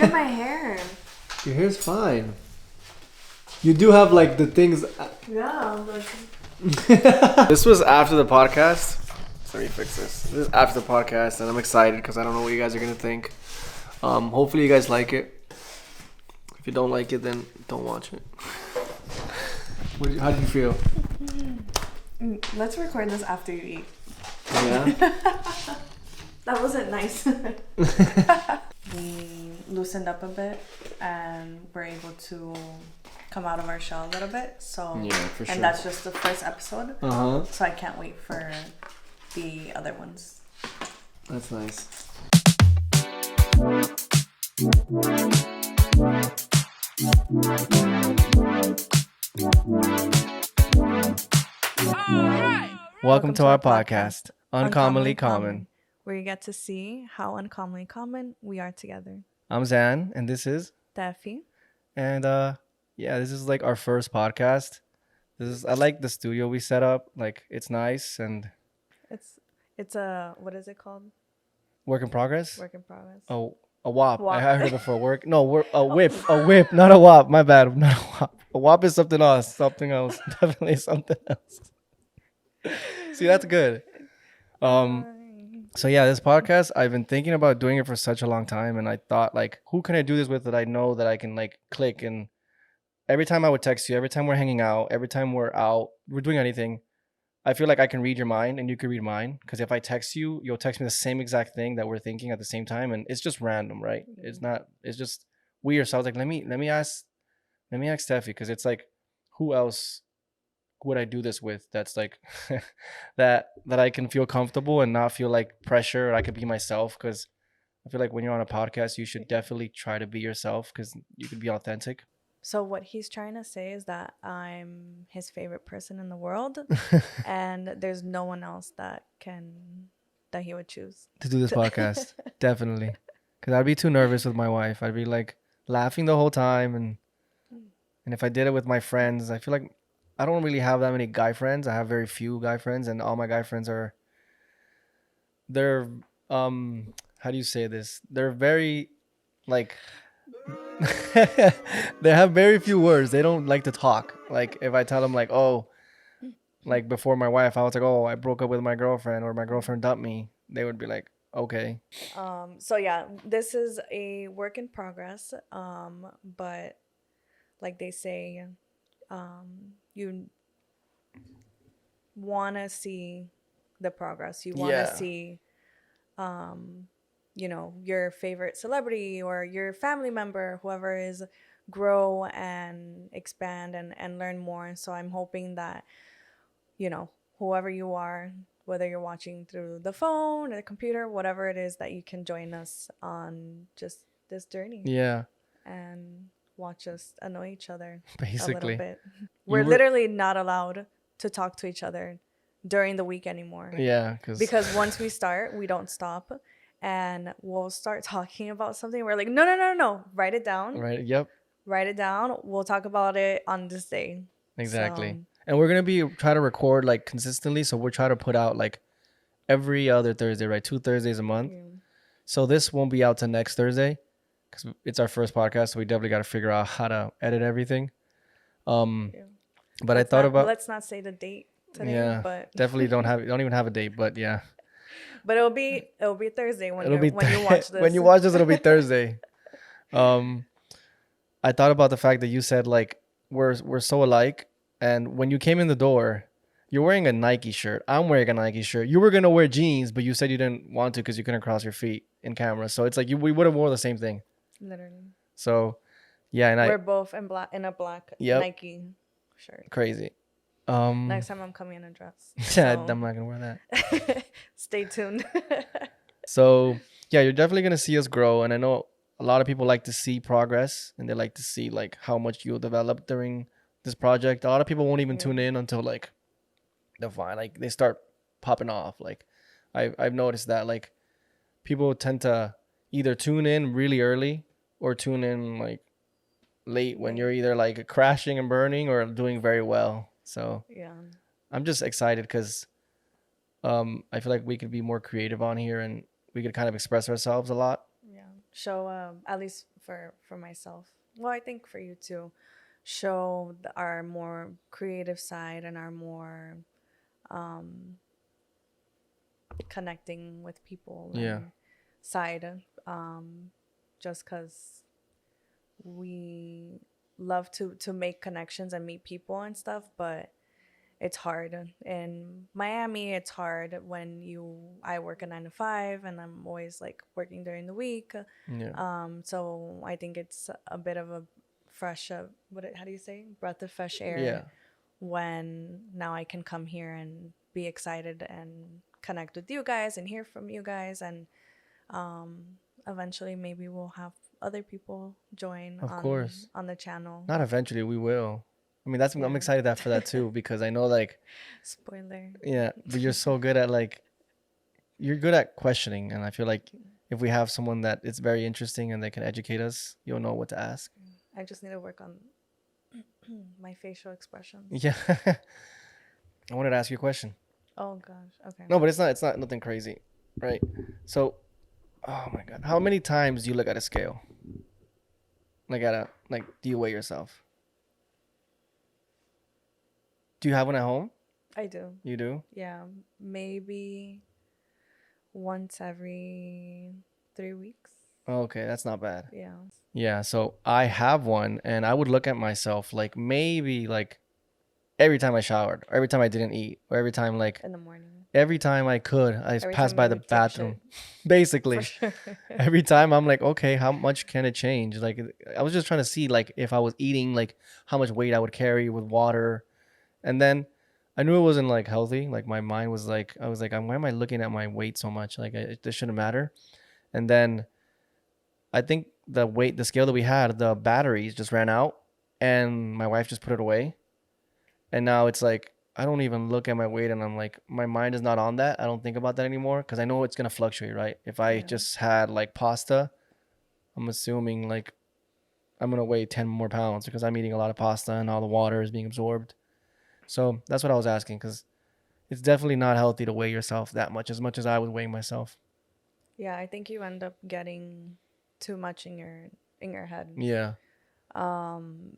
at my hair. Your hair's fine. You do have like the things. Yeah, like. This was after the podcast. Let me fix this. This is after the podcast, and I'm excited because I don't know what you guys are gonna think. Hopefully you guys like it. If you don't like it, then don't watch it. How do you feel? Let's record this after you eat. Yeah. That wasn't nice. We loosened up a bit and we're able to come out of our shell a little bit. So yeah, for sure. And that's just the first episode. So I can't wait for the other ones. That's nice. Welcome to our podcast, Uncommonly Common, where you get to see how uncommonly common we are together. I'm Zan, and this is Teffi. And this is like our first podcast. I like the studio we set up. Like, it's nice, and it's a, what is it called? Work in progress. Oh, a WAP. I heard it before. A whip, not a WAP. My bad, not a WAP. A WAP is something else. Definitely something else. See, that's good. So yeah, this podcast, I've been thinking about doing it for such a long time, and I thought, like, who can I do this with that I know that I can like click? And every time I would text you, every time we're hanging out, every time we're doing anything, I feel like I can read your mind and you can read mine. Because if I text you, you'll text me the same exact thing that we're thinking at the same time, and it's just random, right? It's just weird. So I was like, let me ask Steffi, because it's like, who else would I do this with that's like that I can feel comfortable and not feel like pressure. I could be myself, because I feel like when you're on a podcast, you should definitely try to be yourself, because you can be authentic. So what he's trying to say is that I'm his favorite person in the world, and there's no one else that he would choose to do this podcast. Definitely, because I'd be too nervous with my wife. I'd be like laughing the whole time, and if I did it with my friends, I feel like I don't really have that many guy friends. I have very few guy friends, and all my guy friends they're how do you say this? They're very like they have very few words. They don't like to talk. Like, if I tell them like, oh, like before my wife, I was like, oh, I broke up with my girlfriend, or my girlfriend dumped me, they would be like, okay. So yeah, this is a work in progress. But like they say, you want to see the progress. You want to see, your favorite celebrity or your family member, whoever is, grow and expand and learn more. So I'm hoping that, whoever you are, whether you're watching through the phone or the computer, whatever it is, that you can join us on just this journey. Yeah. And watch us annoy each other basically a little bit. We're literally not allowed to talk to each other during the week anymore. Yeah, because once we start, we don't stop, and we'll start talking about something. We're like, no, write it down. Right. Yep. Write it down. We'll talk about it on this day. Exactly. And we're gonna try to record like consistently, so we're trying to put out like every other Thursday, right? 2 Thursdays a month. Yeah. So this won't be out till next Thursday, because it's our first podcast, so we definitely got to figure out how to edit everything. But let's not say the date today. Yeah, but definitely don't even have a date. But yeah. But it'll be Thursday when you watch this. When you watch this, it'll be Thursday. I thought about the fact that you said like we're so alike, and when you came in the door, you're wearing a Nike shirt. I'm wearing a Nike shirt. You were gonna wear jeans, but you said you didn't want to because you couldn't cross your feet in camera. So it's like we would have worn the same thing. Literally. So, yeah, and we're both in a black Nike shirt. Crazy. Next time I'm coming in a dress. Yeah, I'm not gonna wear that. Stay tuned. So yeah, you're definitely gonna see us grow, and I know a lot of people like to see progress, and they like to see like how much you'll develop during this project. A lot of people won't even tune in until like they start popping off. Like I've noticed that like people tend to either tune in really early or tune in like late when you're either like crashing and burning or doing very well. So yeah, I'm just excited because I feel like we could be more creative on here, and we could kind of express ourselves a lot. Yeah, show at least for myself. Well, I think for you too. Show our more creative side and our more um, connecting with people Yeah, and side. Um, just because we love to make connections and meet people and stuff, but it's hard in Miami. It's hard when I work a 9 to 5 and I'm always like working during the week. yeah, So I think it's a bit of a fresh, how do you say, breath of fresh air yeah. when now I can come here and be excited and connect with you guys and hear from you guys, and um, eventually maybe we'll have other people join Of course. on the channel. Not eventually, we will. I mean, that's I'm Yeah. excited that for that too because I know like Spoiler. yeah, but you're so good at like you're good at questioning, and I feel like if we have someone that is very interesting and they can educate us, you'll know what to ask. I just need to work on my facial expressions. Yeah. I wanted to ask you a question. Oh gosh. Okay. No, but it's not nothing crazy, right? So, oh my god, how many times do you look at a scale? Like do you weigh yourself? Do you have one at home? I do. You do? Yeah. Maybe once every 3 weeks. Oh, okay, that's not bad. Yeah. Yeah, so I have one and I would look at myself like maybe like every time I showered, or every time I didn't eat, or every time like In the morning. every time I could, I Every passed time by you the would take shit. bathroom. For Basically, sure. every time I'm like, okay, how much can it change? Like I was just trying to see like if I was eating, like how much weight I would carry with water. And then I knew it wasn't like healthy. Like my mind was like, I was like, why am I looking at my weight so much? Like this shouldn't matter. And then I think the scale that we had, the batteries just ran out and my wife just put it away. And now it's like, I don't even look at my weight and I'm like, my mind is not on that. I don't think about that anymore because I know it's going to fluctuate, right? If I Yeah. just had like pasta, I'm assuming like I'm going to weigh 10 more pounds because I'm eating a lot of pasta and all the water is being absorbed. So that's what I was asking because it's definitely not healthy to weigh yourself that much as I would weigh myself. Yeah. I think you end up getting too much in your head. Yeah. Um,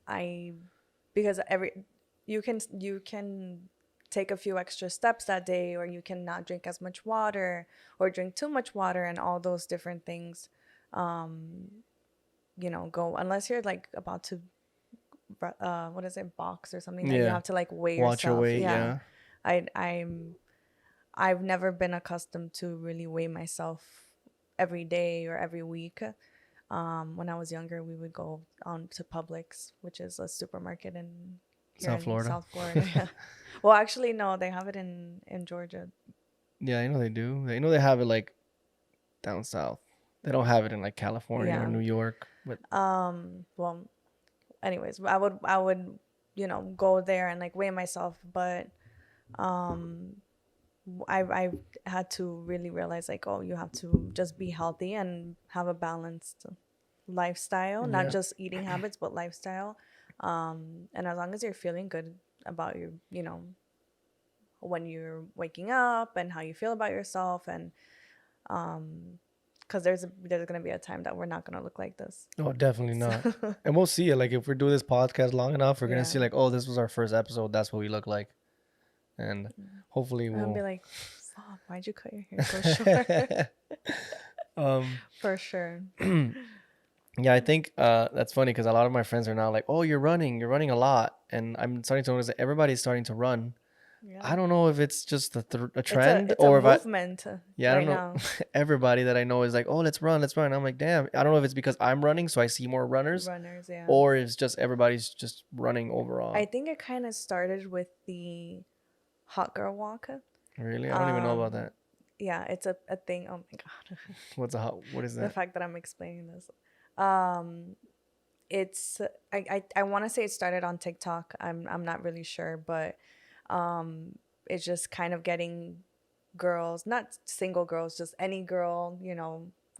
I because you can take a few extra steps that day, or you can not drink as much water or drink too much water, and all those different things um go, unless you're like about to what is it, box or something, that you Yeah. have to like weigh Watch your yourself. weight. Yeah. Yeah. I've never been accustomed to really weigh myself every day or every week. When I was younger, we would go on to Publix, which is a supermarket in here South in Florida. South Florida. Well, actually, no, they have it in Georgia. Yeah, I know they do. I know they have it like down south. They don't have it in like California or Yeah. New York, but Well, anyways, I would go there and like weigh myself, but um, I've had to really realize like, oh, you have to just be healthy and have a balanced lifestyle, not yeah, just eating habits, but lifestyle. And as long as you're feeling good about your, when you're waking up and how you feel about yourself, and because there's gonna be a time that we're not gonna look like this. oh, definitely not. So, And we'll see it. Like if we do this podcast long enough, we're gonna yeah, see like, oh, this was our first episode. That's what we look like, and hopefully and I'll we'll. be like, "Fuck, why'd you cut your hair so short?" um, For sure. yeah, I think that's funny because a lot of my friends are now like, oh, you're running a lot, and I'm starting to notice that everybody's starting to run. Yeah, I don't know if it's just a it's a trend it's a or if I, movement yeah, I don't right know. now. Everybody that I know is like, oh, let's run, let's run. I'm like, damn, I don't know if it's because I'm running, so I see more runners, Runners, yeah. or it's just everybody's just running I overall. think it kind of started with the hot girl walk. Really, I don't even know about Um, that. yeah, it's a thing. Oh my god, What is the that? fact that I'm explaining this. Um, it's I want to say it started on TikTok. I'm not really sure, but it's just kind of getting girls, not single girls, just any girl,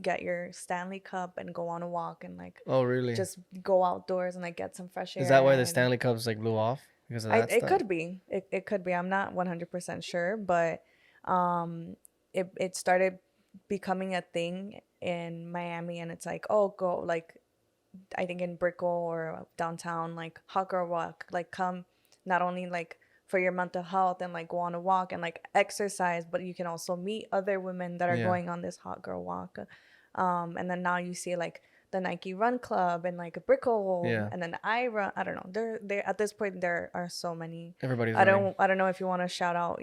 get your Stanley Cup and go on a walk and like Oh, really? just go outdoors and like get some fresh Is that why the air. And Stanley Cups like blew off because of I that it stuff? could be. It could be. I'm not 100% sure, but it started becoming a thing in Miami, and it's like, oh, go like I think in Brickell or downtown, like hot girl walk, like come not only like for your mental health and like go on a walk and like exercise, but you can also meet other women that are Yeah. going on this hot girl walk. And then now you see like the Nike Run Club and like a Brickell, Yeah. and then I run. I don't know. There at this point there are so many. Everybody's running. I don't know if you want to shout out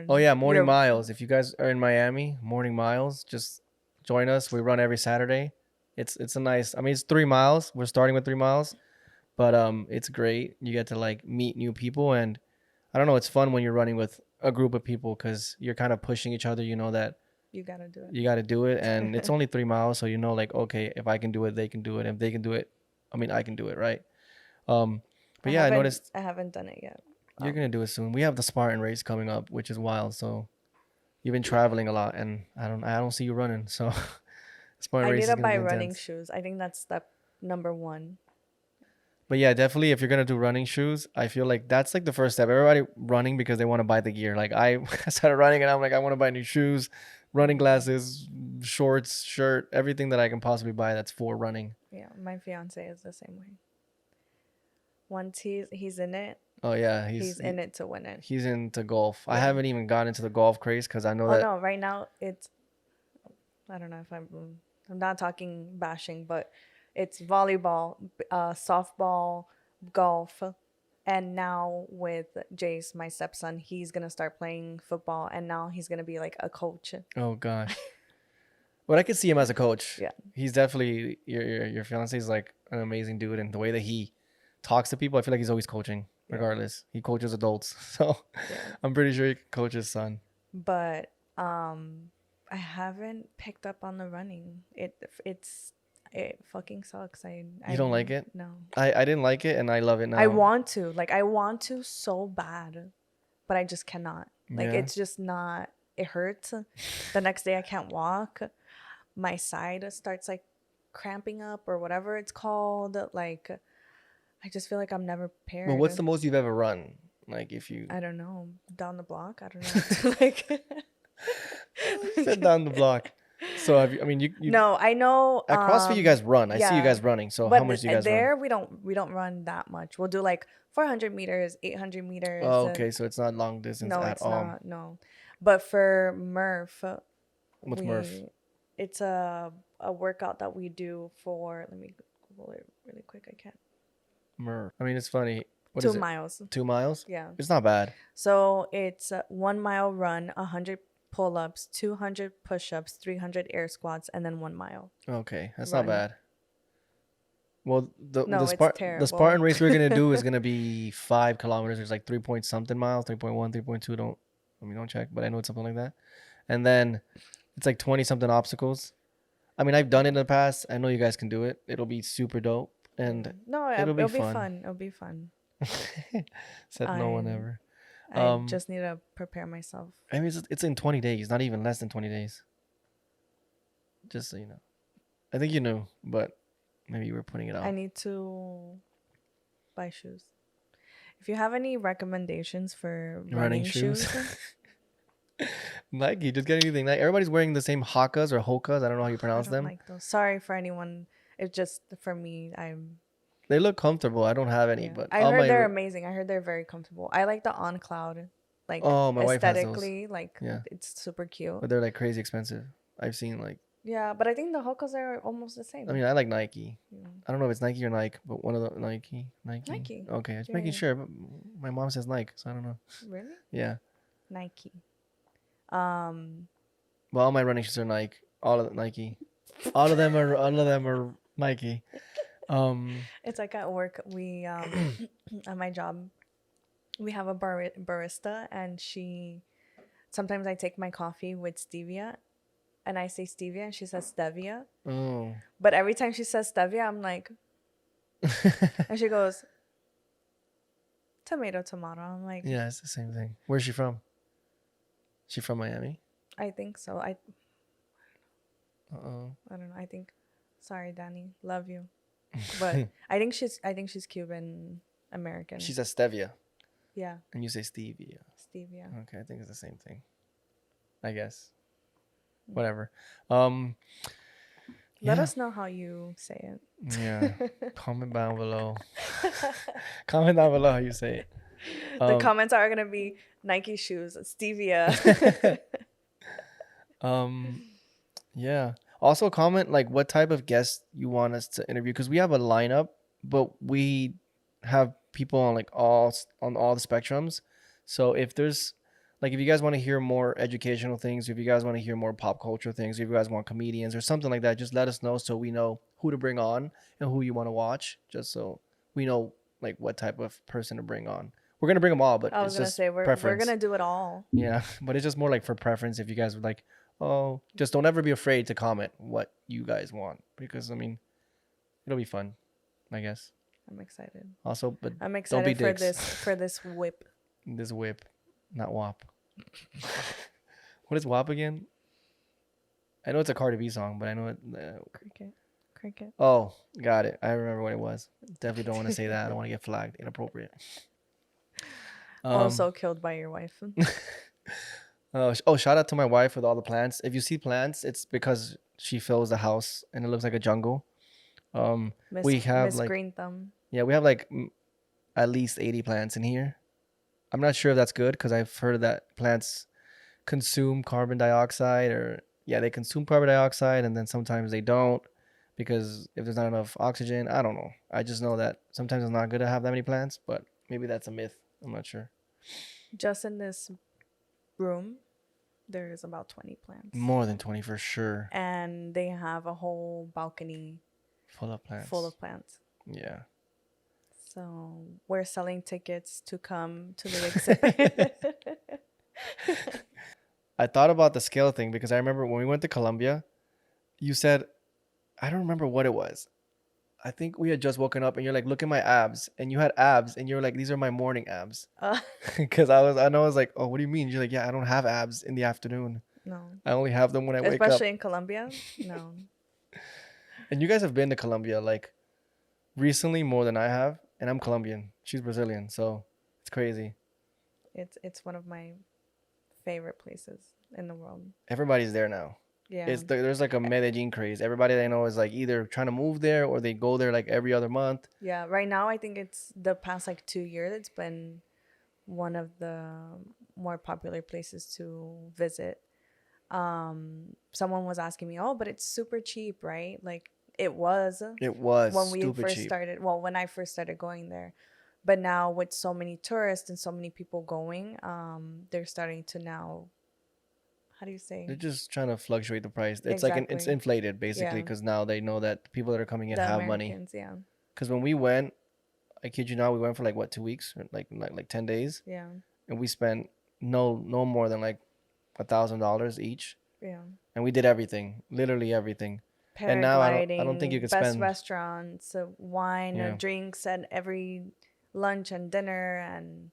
Oh yeah, Morning your Miles. If you guys are in Miami, Morning Miles, just join us. We run every Saturday. It's a nice. I mean, it's 3 miles. We're starting with 3 miles, but it's great. You get to like meet new people, and I don't know. It's fun when you're running with a group of people because you're kind of pushing each other. You know that you gotta do you got to do it, and it's it. only 3 miles, so you know like okay, if I can do it, they can do it. If they can do it, I mean I can do it, right? But yeah, I noticed I haven't done it yet. you're gonna do it soon. We have the Spartan race coming up, which is wild. So you've been traveling a lot, and I don't see you running. So Spartan I race need is to gonna buy be running intense. shoes. I think that's step number one. But yeah, definitely if you're gonna do running shoes, I feel like that's like the first step. Everybody running because they want to buy the gear. Like I started running and I'm like I want to buy new shoes, running glasses, shorts, shirt, everything that I can possibly buy that's for running. Yeah, my fiance is the same way. Once he's in it, Oh yeah, he's in it to win it. he's into golf. I Yeah. haven't even gotten into the golf craze because I know Oh that. no, right now it's I don't know if I'm not talking bashing, but it's volleyball, softball, golf, and now with Jace, my stepson, he's gonna start playing football, and now he's gonna be like a coach. Oh gosh. But I could see him as a coach. Yeah. He's definitely your fiance is like an amazing dude, and the way that he talks to people, I feel like he's always coaching. Yeah. Regardless, he coaches adults, so Yeah. I'm pretty sure he can coach his son. But I haven't picked up on the running. It fucking sucks. You don't like it? No. I didn't like it, and I love it now. I want to so bad, but I just cannot. Like Yeah. it's just not. It hurts. The next day I can't walk. My side starts like cramping up or whatever it's called. Like I just feel like I'm never prepared. But what's the most you've ever run? Like if you I don't know, down the block. I don't know. Like said down the block. So have you? I mean, you no, I know. at CrossFit you guys run. I see you yeah. guys running. So But how much do you guys there run? we don't run that much. We'll do like 400 meters, 800 meters. Oh, okay, so it's not long distance No, at it's all. not. No, but for Murph, What's Murph? It's a workout that we do for. Let me Google it really quick. I can't. Murph. I mean, it's funny. What 2 is it? miles. 2 miles? Yeah. It's not bad. So it's a 1 mile run, 100 pull-ups, 200 push-ups, 300 air squats, and then 1 mile. Okay, that's Run. not bad. Well, No, it's the terrible. Spartan race we're gonna do is gonna be 5 kilometers. There's like 3 point something miles, 3.1, 3.2. Don't check, but I know it's something like that. And then it's like 20 something obstacles. I mean, I've done it in the past. I know you guys can do it. It'll be super dope, and No, it'll be be fun. fun. It'll be fun. Said no one ever. I just need to prepare myself. I mean, it's in 20 days, not even less than 20 days. Just so you know. I think you knew, but maybe you were putting it out. I need to buy shoes. If you have any recommendations for running shoes, Nike, just get anything. Like, everybody's wearing the same Hakas or Hokas. I don't know how you I pronounce don't them. like those. Sorry for anyone. It's just for me. They look comfortable. I don't have any, Yeah. but I all heard my they're amazing. I heard they're very comfortable. I like the On Cloud, like Oh, my wife has those. aesthetically, like Yeah. it's super cute. But they're like crazy expensive. I've seen like Yeah, but I think the Hokas are almost the same. I mean, I like Nike. Yeah. I don't know if it's Nike or Nike, but one of the Nike. Nike. Okay, just Yeah, making yeah. sure. But my mom says Nike, so I don't know. Really? Yeah. Nike. Well, all my running shoes are Nike. All of Nike. All of them are Nike. It's like at work, we at my job, we have a barista, and sometimes I take my coffee with stevia, and I say stevia, and she says stevia. Oh. But every time she says stevia, I'm like, and she goes, tomato. I'm like, Yeah, it's the same thing. Where's she from? She from Miami? I think so. Uh-oh. I don't know. I think, sorry, Danny, love you, but I think she's Cuban American. She says stevia, Yeah, and you say stevia. stevia. Okay, I think it's the same thing. I guess. Whatever. Um, Let yeah, us know how you say yeah. it. Comment down below. Comment down below how you say it. The Um, comments are gonna be Nike shoes, stevia. um, yeah. Also comment like what type of guests you want us to interview because we have a lineup, but we have people on like on all the spectrums. So if there's like if you guys want to hear more educational things, if you guys want to hear more pop culture things, if you guys want comedians or something like that, just let us know so we know who to bring on and who you want to watch, just so we know like what type of person to bring on. We're gonna bring them all, but I was it's gonna just say we're preference. gonna do it all. Yeah, but it's just more like for preference. If you guys would like, oh, just don't ever be afraid to comment what you guys want because I mean, it'll be fun, I guess. I'm excited. Also, but I'm don't be excited for dicks. this whip. This whip, not WAP. What is WAP again? I know it's a Cardi B song, but I know it. Cricket. Cricket. Oh, got it. I remember what it was. Definitely don't want to say that. I don't want to get flagged. Inappropriate. Um. Also killed by your wife. Oh, shout out to my wife with all the plants. If you see plants, it's because she fills the house and it looks like a jungle. We have Miss like Green Thumb. yeah, we have like at least 80 plants in here. I'm not sure if that's good because I've heard that plants consume carbon dioxide or yeah, they consume carbon dioxide and then sometimes they don't because if there's not enough oxygen, I don't know. I just know that sometimes it's not good to have that many plants, but maybe that's a myth. I'm not sure. Just in this room, there's about 20 plants. More than 20 for sure. And they have a whole balcony Full of plants. full of plants. Yeah. So we're selling tickets to come to the exhibit. I thought about the scale thing because I remember when we went to Colombia, you said, I don't remember what it was. I think we had just woken up and you're like, look at my abs. And you had abs and you're like, these are my morning abs. uh, Because I know I was like, oh, what do you mean? You're like, yeah, I don't have abs in the afternoon. no. I only have them when I wake up. Especially in Colombia? No. And you guys have been to Colombia like recently more than I have. And I'm Colombian. She's Brazilian. So it's crazy. It's one of my favorite places in the world. Everybody's there now. Yeah. There's like a Medellin craze. Everybody I know is like either trying to move there or they go there like every other month. Yeah. Right now, I think it's the past like 2 years. It's been one of the more popular places to visit. Someone was asking me, oh, but it's super cheap, right? Like it was It was when we stupid first cheap. started. Well, when I first started going there, but now with so many tourists and so many people going, they're starting to now. How do you say? They're just trying to fluctuate the price. It's like it's Exactly. inflated basically Yeah. because now they know that the people that are coming in The have money. Americans, yeah. Because when we went, I kid you not, we went for like what 2 weeks, or like 10 days, Yeah. and we spent no more than like $1,000 each, Yeah. and we did everything, literally everything. And now I don't think you Paragliding, could best spend restaurants, wine, yeah. drinks at every lunch and dinner, and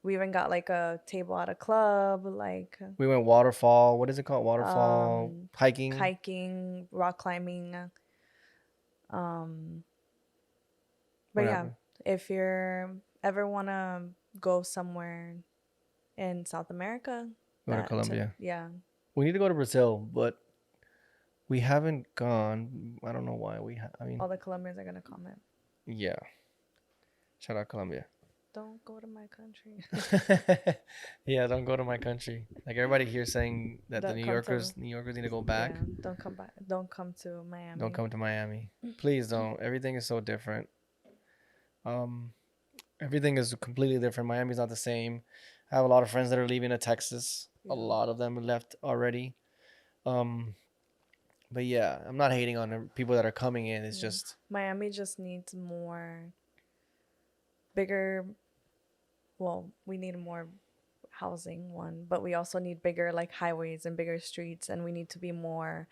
we even got like a table at a club, like We went waterfall. What is it called? Waterfall um, hiking. hiking, rock climbing. Um, but yeah, Whatever. if you're ever wanna go somewhere in South America, Go to Colombia. yeah, We need to go to Brazil, but we haven't gone. I don't know why. I mean, all the Colombians are gonna comment. yeah. Shout out Colombia. Don't go to my country. Yeah, don't go to my country. Like everybody here saying that the Don't New come to Yorkers, New Yorkers need to go back. yeah. Don't come back. Don't come to Miami. Don't come to Miami. Please don't. Everything is so different. Um, everything is completely different. Miami's not the same. I have a lot of friends that are leaving to Texas. A Yeah. lot of them left already. Um, but yeah, I'm not hating on the people that are coming in. It's Yeah. just Miami just needs more bigger. Well, we need more housing, one, but we also need bigger like highways and bigger streets, and we need to be more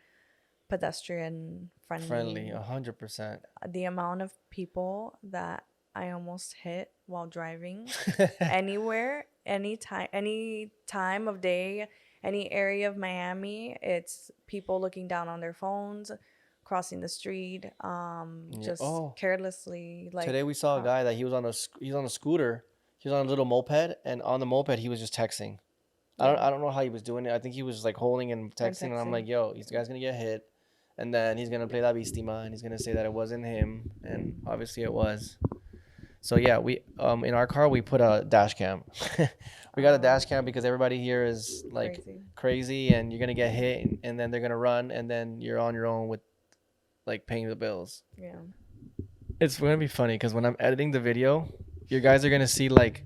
pedestrian friendly. friendly, 100%. The amount of people that I almost hit while driving anywhere, any time of day, any area of Miami, it's people looking down on their phones, crossing the street, just Oh, carelessly. Like today we saw a guy that he's on a scooter. He was on a little moped, and on the moped he was just texting. Yeah. I don't know how he was doing it. I think he was like holding and Or texting, and I'm like, texting. yo, this guy's gonna get hit, and then he's gonna play La Víctima, and he's gonna say that it wasn't him, and obviously it was. So yeah, we in our car we put a dash cam. We got a Oh, dash cam because everybody here is like crazy. crazy, and you're gonna get hit, and then they're gonna run, and then you're on your own with like paying the bills. Yeah. It's gonna be funny because when I'm editing the video, you guys are gonna see like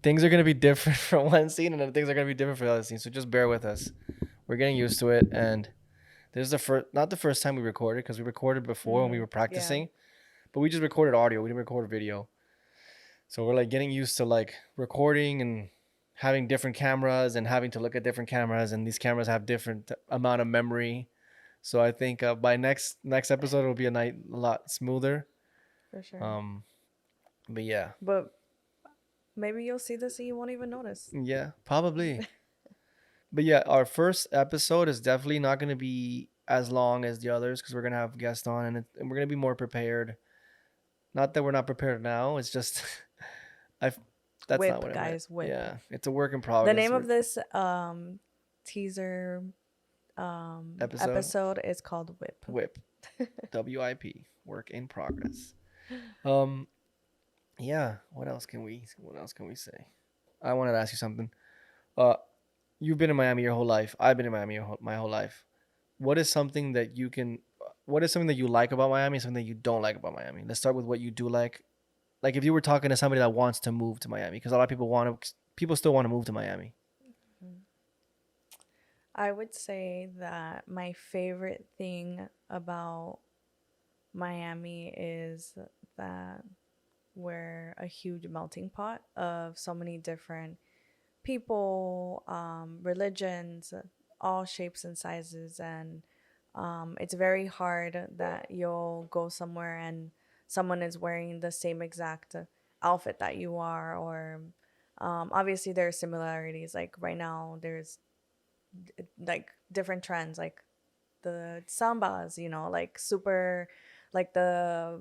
things are gonna be different from one scene, and then things are gonna be different for the other scene. So just bear with us. We're getting used to it, and this is the first, not the first time we recorded because we recorded before when we were Yeah. practicing, but we just recorded audio. We didn't record video, so we're like getting used to like recording and having different cameras and having to look at different cameras, and these cameras have different amount of memory. So I think by next episode it'll be a lot smoother. For sure. Um, but yeah, But maybe you'll see this and you won't even notice. yeah, probably. But yeah, our first episode is definitely not going to be as long as the others because we're going to have guests on, and we're going to be more prepared. Not that we're not prepared now. It's just I that's not Whip, what I meant. guys, whip. Yeah, it's a work in The progress. name of this teaser Episode episode is called Whip. whip, WIP, work in progress. Um, yeah. What else can we say? I wanted to ask you something. Uh, you've been in Miami your whole life. I've been in Miami my whole life. What is something that you can? What is something that you like about Miami? Something that you don't like about Miami? Let's start with what you do like. Like if you were talking to somebody that wants to move to Miami, because a lot of people still want to move to Miami. I would say that my favorite thing about Miami is that we're a huge melting pot of so many different people, religions, all shapes and sizes. And it's very hard that you'll go somewhere and someone is wearing the same exact outfit that you are. Or obviously, there are similarities. Like right now, there's like different trends, like the sambas, like super, like the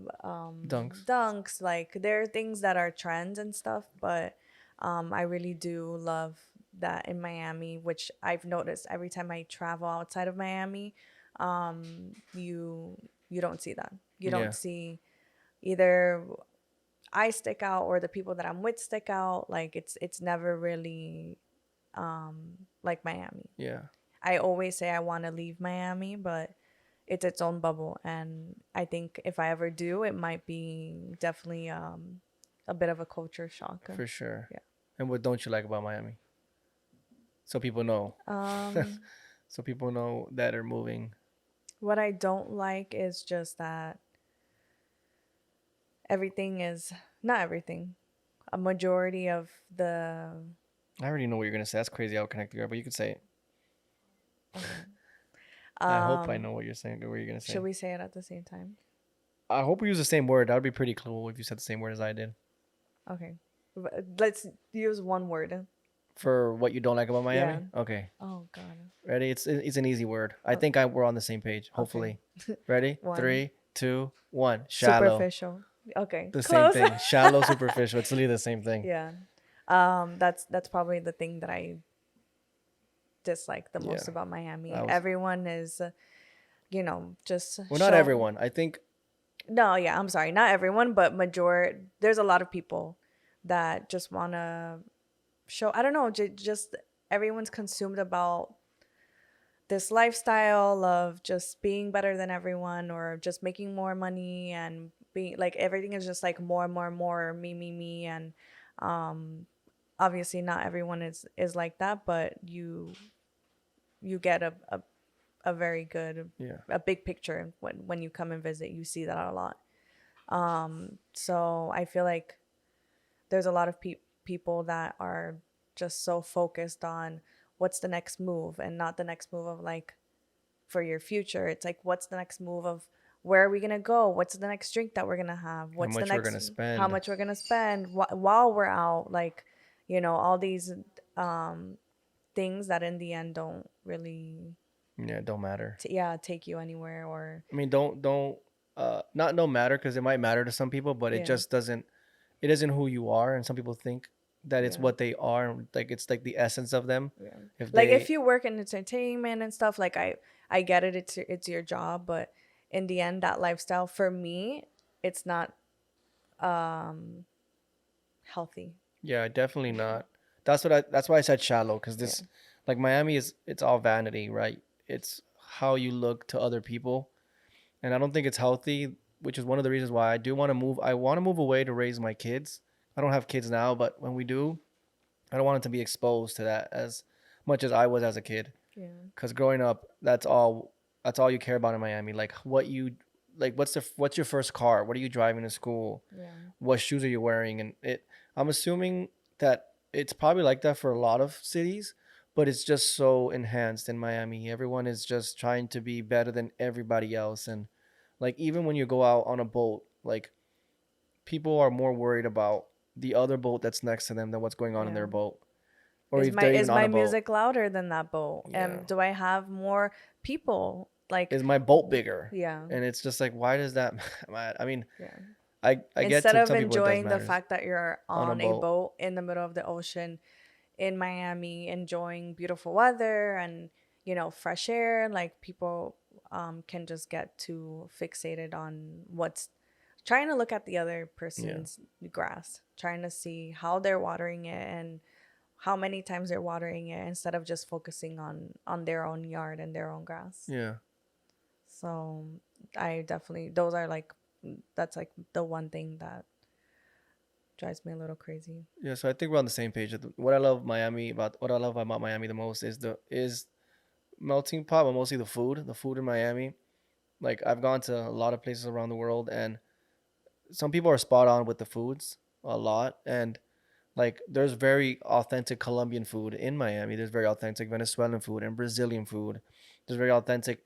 Dunks. dunks. Like there are things that are trends and stuff, but I really do love that in Miami, which I've noticed every time I travel outside of Miami. You don't see that. You Yeah, don't see either I stick out or the people that I'm with stick out. Like it's never really like Miami. yeah, I always say I want to leave Miami, but it's its own bubble. And I think if I ever do, it might be definitely a bit of a culture shock. for sure. Yeah. And what don't you like about Miami? So people know. Um, So people know that are moving. what I don't like is just that everything is not everything. A majority of the I already know what you're gonna say. That's crazy. I'll connect you, but you could say it. I hope I um, know what you're saying. What you're gonna say. should we say it at the same time? I hope we use the same word. That would be pretty cool if you said the same word as I did. Okay. Let's use one word. For what you don't like about Yeah. Miami? Okay. Oh God. Ready? It's an easy word. I Oh, think we're on the same page. Hopefully. Ready? one. 3, 2, 1. Shallow. Superficial. Okay. The same Close. thing. Shallow, superficial. It's literally the same thing. Yeah. That's probably the thing that I dislike the most Yeah. about Miami. I was, Everyone is, just well, not everyone. I think. No, yeah, I'm sorry, not everyone, but there's a lot of people that just want to show. I don't know, just everyone's consumed about this lifestyle of just being better than everyone or just making more money and being like everything is just like more and more and more me, and um obviously not everyone is like that, but you get a very good, Yeah. a big picture when you come and visit. You see that a lot. So I feel like there's a lot of people that are just so focused on what's the next move and not the next move of like for your future. It's like what's the next move of where are we gonna go? What's the next drink that we're gonna have? How What's the much we're next gonna how spend. much we're gonna spend while we're out? Like, all these um things that in the end don't really Yeah, it don't matter. take you anywhere. Or I mean, don't not no matter because it might matter to some people, but it yeah. just doesn't. It isn't who you are, and some people think that it's Yeah. what they are, like it's like the essence of them. Yeah. If Like if they, you work in entertainment and stuff, like I get it, it's your job, but in the end that lifestyle for me, it's not um healthy. yeah, definitely not. That's why I said shallow, because Yeah. this, like Miami is, it's all vanity, right? It's how you look to other people, and I don't think it's healthy, which is one of the reasons why I do want to move. I want to move away to raise my kids. I don't have kids now, but when we do, I don't want them to be exposed to that as much as I was as a kid. Yeah. Because growing up, that's all you care about in Miami. Like what you, like what's your first car? What are you driving to school? Yeah. What shoes are you wearing? And it, I'm assuming that it's probably like that for a lot of cities, but it's just so enhanced in Miami. Everyone is just trying to be better than everybody else, and like even when you go out on a boat, like people are more worried about the other boat that's next to them than what's going on in Yeah. their boat, or if they're even Is on my a boat. music louder than that boat? Yeah. Do I have more people? Like, Is my boat bigger? yeah. And it's just like, why does that matter? I mean, Yeah. I get Instead to of some people it does enjoying the matters fact that you're on a on a boat. boat in the middle of the ocean in Miami, enjoying beautiful weather and, fresh air, like people can just get too fixated on what's trying to look at the other Yeah. person's grass, trying to see how they're watering it and how many times they're watering it instead of just focusing on their own yard and their own grass. Yeah. So I definitely those are like that's like the one thing that drives me a little crazy. Yeah. So I think we're on the same page. What I love about Miami the most is the is melting pot, but mostly the food. The food in Miami. Like I've gone to a lot of places around the world, and some people are spot on with the foods a lot, and like there's very authentic Colombian food in Miami. There's very authentic Venezuelan food and Brazilian food. There's very authentic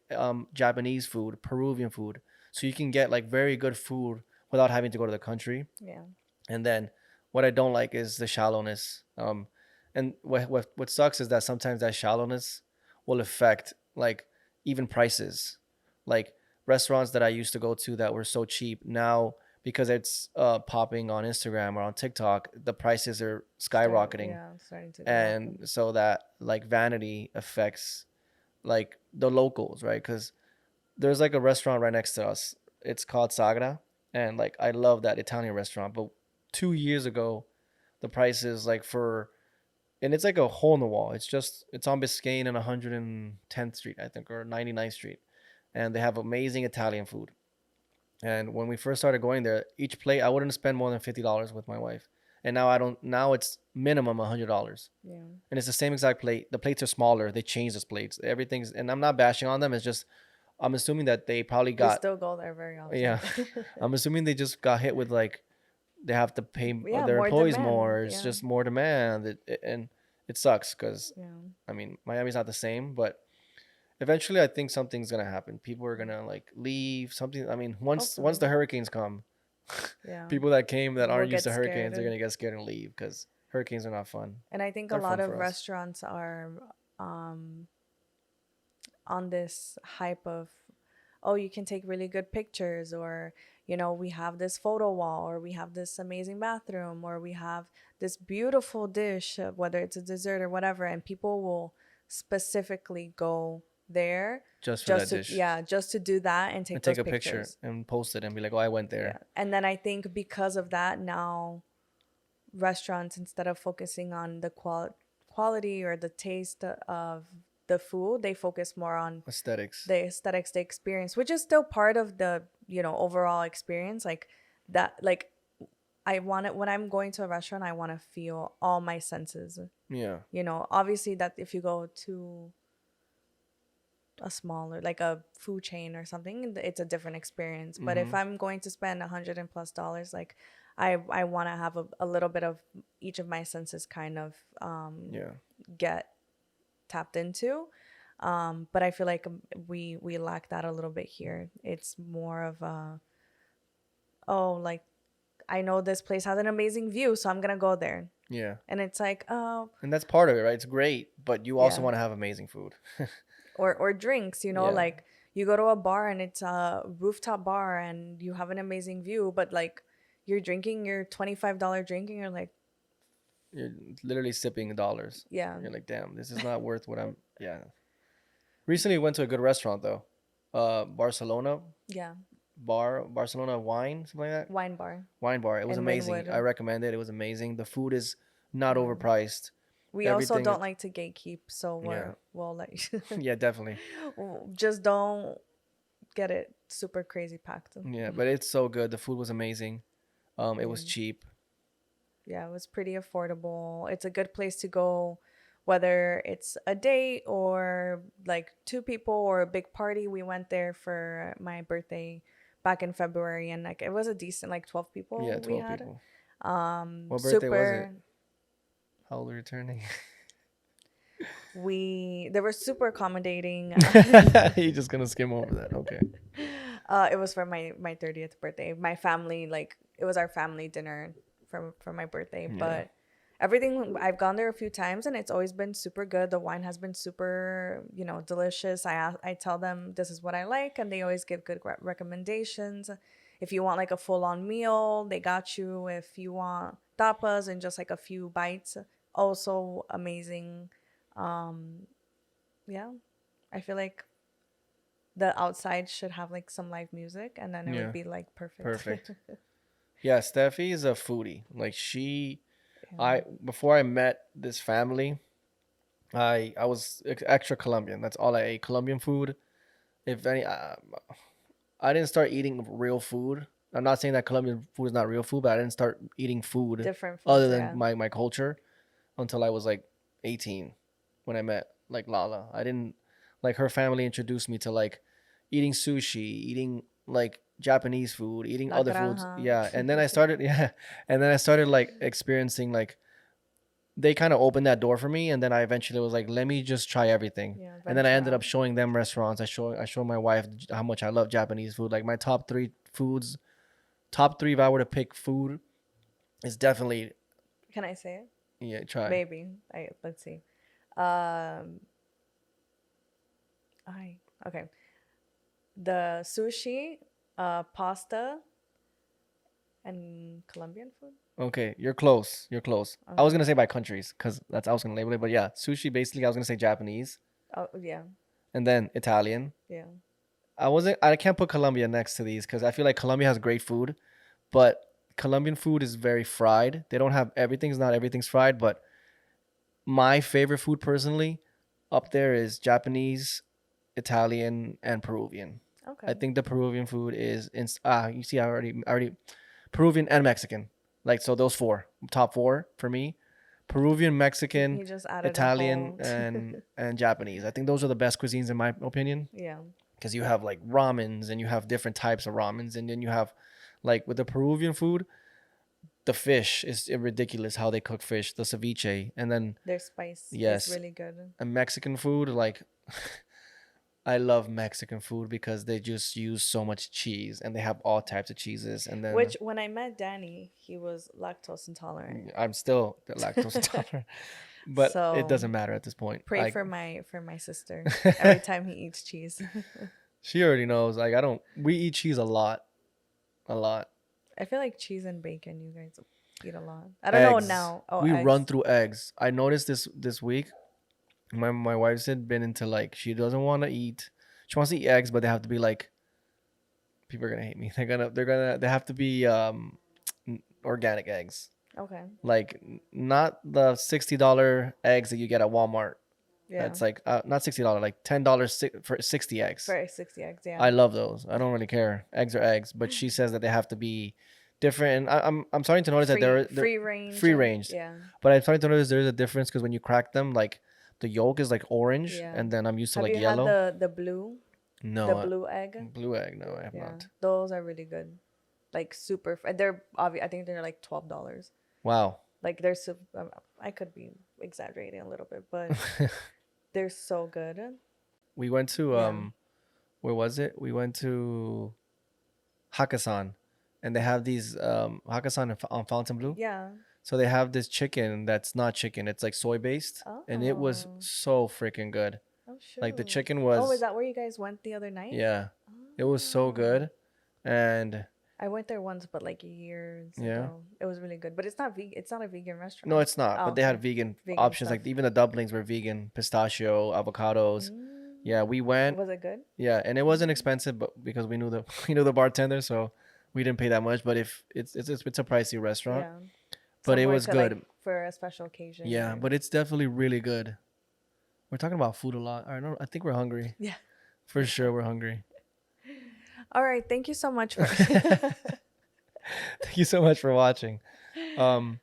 Japanese food, Peruvian food. So you can get like very good food without having to go to the country. Yeah. And then what I don't like is the shallowness. And what sucks is that sometimes that shallowness will affect like even prices. Like restaurants that I used to go to that were so cheap now, because it's popping on Instagram or on TikTok, the prices are skyrocketing, Starting to go up. and so that like vanity affects like the locals, right? Because there's like a restaurant right next to us. It's called Sagra, and like I love that Italian restaurant. But 2 years ago, the prices like for, and it's like a hole in the wall. It's on Biscayne and 110th Street, I think, or 99th Street, and they have amazing Italian food. And when we first started going there, each plate I wouldn't spend more than $50 with my wife. And now I don't. Now it's minimum $100, Yeah. and it's the same exact plate. The plates are smaller. They changed those plates. Everything's, and I'm not bashing on them. It's just I'm assuming that they probably We got, still go there very yeah. often. I'm assuming they just got hit with like they have to pay Yeah, their more employees demand. more. It's Yeah. just more demand, and it sucks because Yeah. I mean Miami's not the same, but eventually I think something's gonna happen. People are gonna like leave something. I mean, once Hopefully. the hurricanes come, Yeah. people that came that We'll aren't used get to scared. hurricanes, they're gonna get scared and leave because hurricanes are not fun. And I think a They're lot fun of for us. restaurants are um on this hype of, oh, you can take really good pictures, or we have this photo wall, or we have this amazing bathroom, or we have this beautiful dish, whether it's a dessert or whatever, and people will specifically go there Just for just that to, dish, yeah, just to do that and and take take those a picture pictures. and post it and be like, "Oh, I went Yeah. there." And then I think because of that, now restaurants, instead of focusing on the quality or the taste of the food, they focus more on Aesthetics. the aesthetics, the experience, which is still part of the overall experience. Like that, like I want it when I'm going to a restaurant, I want to feel all my senses. Yeah. Obviously that if you go to a smaller, like a food chain or something, it's a different experience. But if Mm-hmm. I'm going to spend $100+ like I want to have a little bit of each of my senses kind of Yeah. get tapped into. But I feel like we lack that a little bit here. It's more of a, oh, like I know this place has an amazing view, so I'm gonna go there. Yeah. And it's like, oh, And that's part of it, right? It's great, but you also yeah. want to have amazing food. Or drinks, Yeah. like you go to a bar and it's a rooftop bar and you have an amazing view, but like you're drinking your $25 drink and you're like, You're literally sipping dollars. Yeah, And you're like, damn, this is not worth what I'm. Yeah. Recently went to a good restaurant though. Barcelona yeah. Barcelona wine, something like that. Wine bar Wine bar. It was in amazing. I Linwood. recommend it. It was amazing. The food is not Yeah. overpriced. We also Everything is. don't like to gatekeep, so Yeah. we'll let you Yeah, definitely. just don't get it super crazy packed. Yeah, but it's so good. The food was amazing. It Yeah. was cheap. Yeah, it was pretty affordable. It's a good place to go, whether it's a date or like two people or a big party. We went there for my birthday back in February, and like it was a decent, like 12 Yeah, people we 12 had. people. What birthday was it? Super. How old were you turning? They were super accommodating. You're just gonna skim over that. Okay. It was for my 30th birthday. My family, like it was our family dinner for my birthday. Yeah. But everything, I've gone there a few times and it's always been super good. The wine has been super, delicious. I tell them this is what I like, and they always give good recommendations. If you want like a full on meal, they got you. If you want tapas and just like a few bites, also amazing. Um, yeah, I feel like the outside should have like some live music, and then it would Yeah. be like perfect. Perfect. Yeah, Steffi is a foodie. Like Yeah. I before I met this family, I was extra Colombian. That's all I ate. Colombian food. If any, I didn't start eating real food. I'm not saying that Colombian food is not real food, but I didn't start eating food Different other foods, than yeah. my culture until I was like 18 when I met like Lala. I didn't like her family introduced me to like eating sushi, eating like Japanese food, eating La other foods. granja. Yeah, and then I started yeah, and then I started like experiencing like they kind of opened that door for me, and then I eventually was like, let me just try everything. Yeah, And then I venture ended up out. showing them restaurants. I showed my wife how much I love Japanese food. Like my top three foods, top three if I were to pick food is definitely Can I say it? yeah. Try Maybe. Let's see. Um, I okay. The sushi, pasta, and Colombian food. okay. You're close. You're close. I was Okay. gonna say by countries because that's I was gonna label it, but yeah, sushi basically. I was gonna say Japanese Oh yeah, and then Italian. yeah. I wasn't. I can't put Colombia next to these because I feel like Colombia has great food, but Colombian food is very fried. They don't have everything's not everything's fried, but my favorite food personally up there is Japanese, Italian, and Peruvian. I Okay. think the Peruvian food is you see I already Peruvian and Mexican. Like so those four, top four for me. Peruvian, Mexican, He just added a Italian, whole. and Japanese. I think those are the best cuisines in my opinion Yeah. because you have like ramens and you have different types of ramens and then you have like with the Peruvian food, the fish is ridiculous how they cook fish, the ceviche, and then Their spice is yes, really good. and Mexican food like I love Mexican food because they just use so much cheese and they have all types of cheeses. And then Which, when I met Danny, he was lactose intolerant. I'm still lactose intolerant, but it So doesn't matter at this point. pray Like for my sister every time he eats cheese. she already knows. Like I don't. We eat cheese a lot. I feel like cheese and bacon, you guys eat a lot. I don't know Eggs. now. Oh, We run eggs. through eggs. I noticed this week. My wife's had been into like she doesn't want to eat. She wants to eat eggs, but they have to be like people are gonna hate me. They have to be organic eggs. Okay. Like not the $60 eggs that you get at Walmart. Yeah. That's like not $60, like $10 for 60 eggs. For 60 eggs, yeah. I love those. I don't really care. Eggs are eggs, but she says that they have to be different. And I'm starting to notice that they're Free range. free range. Yeah. But I'm starting to notice there's a difference because when you crack them, like the yolk is like orange, Yeah. and then I'm used to Have like you had yellow. the blue No, blue egg? blue egg. No, I have Yeah. not. Those are really good. Like super they're obvious. I think they're like $12. Wow. Like they're I could be exaggerating a little bit, but they're so good. We went to Yeah. where was it? We went to Hakkasan, and they have these Hakkasan on Fontainebleau. Yeah. So they have this chicken that's not chicken; it's like soy based, and it was Oh. so freaking good. Oh Like the shoot. chicken Oh, is was, that where you guys went the other night? yeah, it was so Oh. good, and I went there once, but like years Yeah. ago. It was really good, but it's not vegan. It's not a vegan No, restaurant. it's not. Oh, But they had okay. vegan Vegan options. stuff. Like even the dumplings were vegan, pistachio, avocados. Mm. Yeah, we went. Was it good? Yeah, and it wasn't expensive, but because we knew the we knew the bartender, so we didn't pay that much. But if it's a pricey restaurant, Yeah. but it Somewhere was to like good. for a special occasion Yeah, or but it's definitely really good. We're talking about food a lot. I know. I think we're hungry. yeah. For sure, we're hungry. All right. Thank you so much for Thank you so much for watching. Um,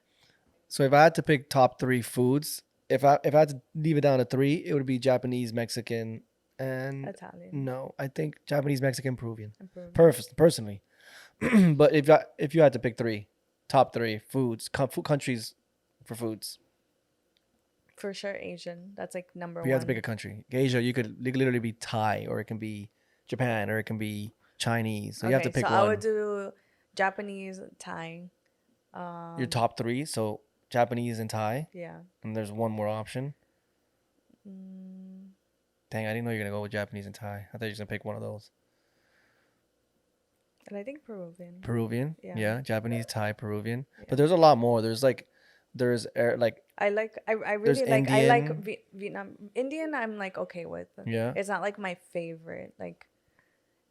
so if I had to pick top three foods, if I had to leave it down to three, it would be Japanese, Mexican, and Italian. no, I think Japanese, Mexican, Peruvian. Improving. Personally, but if you had to pick three, top three foods, food countries for foods, For sure, Asian. That's like number if you had to pick one. a country, Asia, you could literally be Thai, or it can be Japan, or it can be Chinese. So you have to Okay, so pick I would one. do Japanese, Thai. Your Um, top three, so Japanese and Thai, yeah. and there's one more option. Mm, Dang, I didn't know you were gonna go with Japanese and Thai. I thought you were just gonna pick one of those. and I think Peruvian. Peruvian, Yeah. yeah, Japanese, Thai, Peruvian. Yeah. But there's a lot more. Like I there's really like I like Indian, Vietnam. Indian I'm like okay with. yeah. It's not like my favorite. Like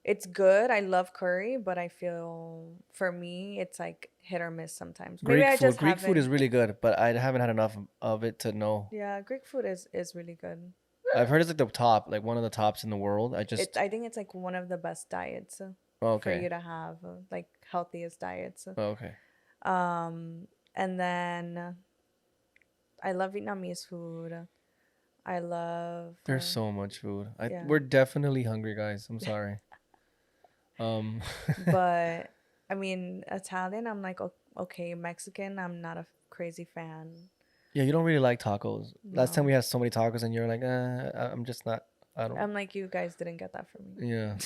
it's good. I love curry, but I feel for me it's like hit or miss sometimes. Maybe Greek I food. just Greek food is haven't. really good, but I haven't had enough of it to know. Yeah, Greek food is really good. I've heard it's like the top, like one of the tops in the world. I think it's like one of the best diets Oh, for okay, you to have, like healthiest diets. oh, okay. And then I love Vietnamese food. I love There's so much food. yeah. We're definitely hungry, guys. I'm sorry. Um, But I mean, Italian, I'm like okay. Mexican, I'm not a crazy fan. yeah, you don't really like tacos. Last time No, we had so many tacos, and you're like, I'm just not. I don't. I'm like you guys didn't get that from me. Yeah,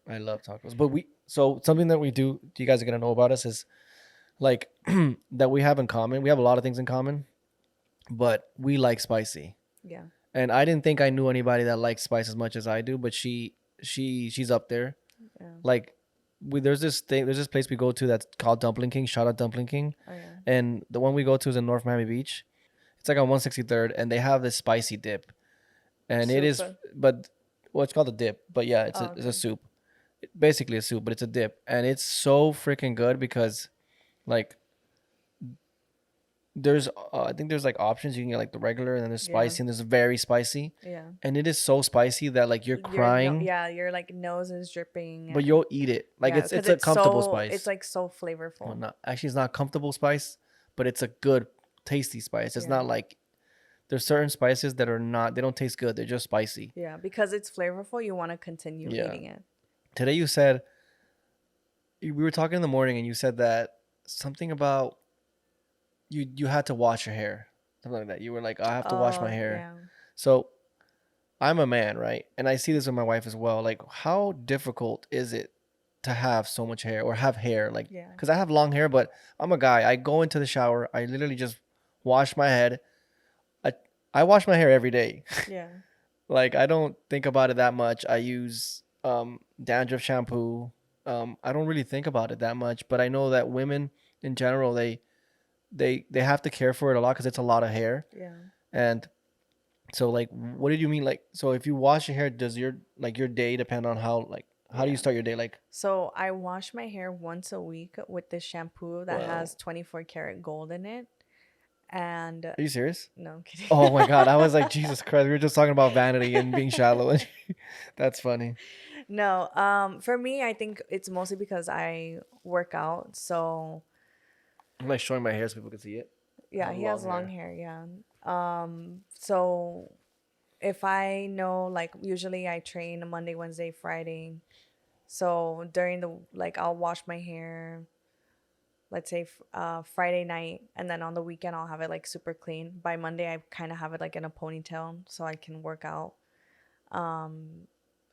I love tacos. But so something that we do, you guys are gonna know about us is like that we have in common. We have a lot of things in common, but we like spicy. Yeah, And I didn't think I knew anybody that likes spice as much as I do, but she's up there. yeah. Like there's this place we go to that's called Dumpling King. Shout out Dumpling King. Oh yeah. And the one we go to is in North Miami Beach. It's like on 163rd, and they have this spicy dip, and it is, Soup. but well, it's called a dip, but yeah, Oh, it's a okay. soup, basically a soup, but it's a dip, and it's so freaking good because like there's I think there's like options you can get like the regular, and then there's Yeah, spicy, and there's very spicy, yeah. and it is so spicy that like you're Your no, crying, yeah, your like nose is dripping. but you'll eat it. Like Yeah, it's because a comfortable it's spice. like so Well, flavorful. not actually, it's not comfortable spice, but it's a good, tasty spice. It's Yeah, not like there's certain spices that are not. They don't taste good. They're just spicy. yeah, because it's flavorful. You want to continue Yeah. eating it. Today you said we were talking in the morning, and you said that something about you had to wash your hair, something like that. You were like, I have to wash my Oh hair. yeah, So I'm a man, right? And I see this with my wife as well. Like, how difficult is it to have so much hair or have hair? Like, yeah, because I have long hair, but I'm a guy. I go into the shower. I literally just wash my head. I, I wash my hair every day. yeah, Like, I don't think about it that much. I use dandruff shampoo. I don't really think about it that much, but I know that women in general, they have to care for it a lot because it's a lot of hair. yeah. And so like, what did you mean? Like, so if you wash your hair, does your day depend on how do you Yeah. start your day? Like, So I wash my hair once a week with this shampoo that wow, has 24 karat gold in it. And are you serious? no, I'm kidding. Oh my God, I was like, Jesus Christ, we were just talking about vanity and being shallow. That's funny. No, for me, I think it's mostly because I work out. So I'm like showing my hair so people can see it. I yeah, have he long has long hair. Yeah. So if I know, like, usually I train Monday, Wednesday, Friday. So during the like, I'll wash my hair. Let's say Friday night, and then on the weekend I'll have it like super clean. By Monday, I kind of have it like in a ponytail so I can work out. Um,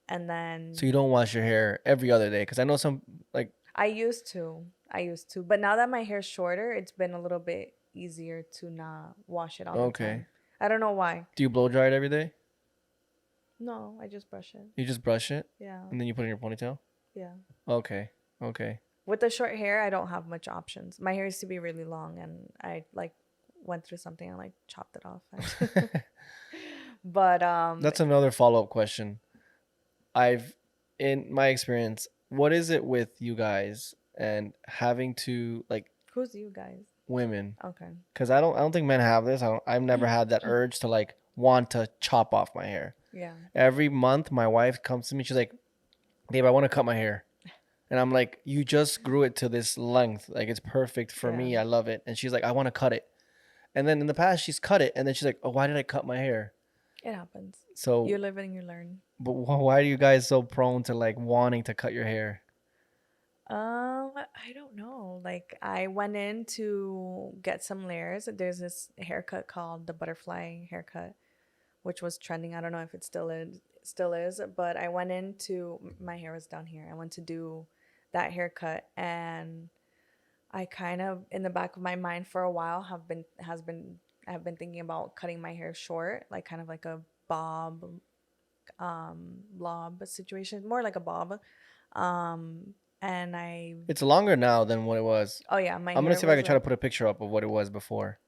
and So then you don't wash your hair every other day? Because I know some like, I used to, but now that my hair's shorter, it's been a little bit easier to not wash it all the okay. time. I don't know why. Do you blow dry it every day? No, I just brush it. You just brush it Yeah, and then you put it in your ponytail? yeah. Okay. Okay. With the short hair, I don't have much options. My hair used to be really long, and I like went through something and like chopped it off. But That's another follow-up question. I've, in my experience, what is it with you guys and having to like who's you guys? women? Okay. Because I don't think men have this. I've never had that urge to like want to chop off my hair. Yeah. Every month, my wife comes to me. She's like, "Babe, I want to cut my hair," and I'm like, "You just grew it to this length. Like it's perfect for Yeah. me. I love it." And she's like, "I want to cut it." And then in the past, she's cut it, and then she's like, "Oh, why did I cut my hair?" It happens. So, You live and you learn. but why are you guys so prone to like wanting to cut your hair? I don't know. Like I went in to get some layers. There's this haircut called the butterfly haircut, which was trending. I don't know if it still is, but I went into my hair was down here. I went to do that haircut, and I kind of in the back of my mind for a while have been thinking about cutting my hair short, like kind of like a lob situation, more like a bob. And I It's longer now than what it was. Oh yeah, my I'm gonna hair see if I was can try to put a picture up of what it was before.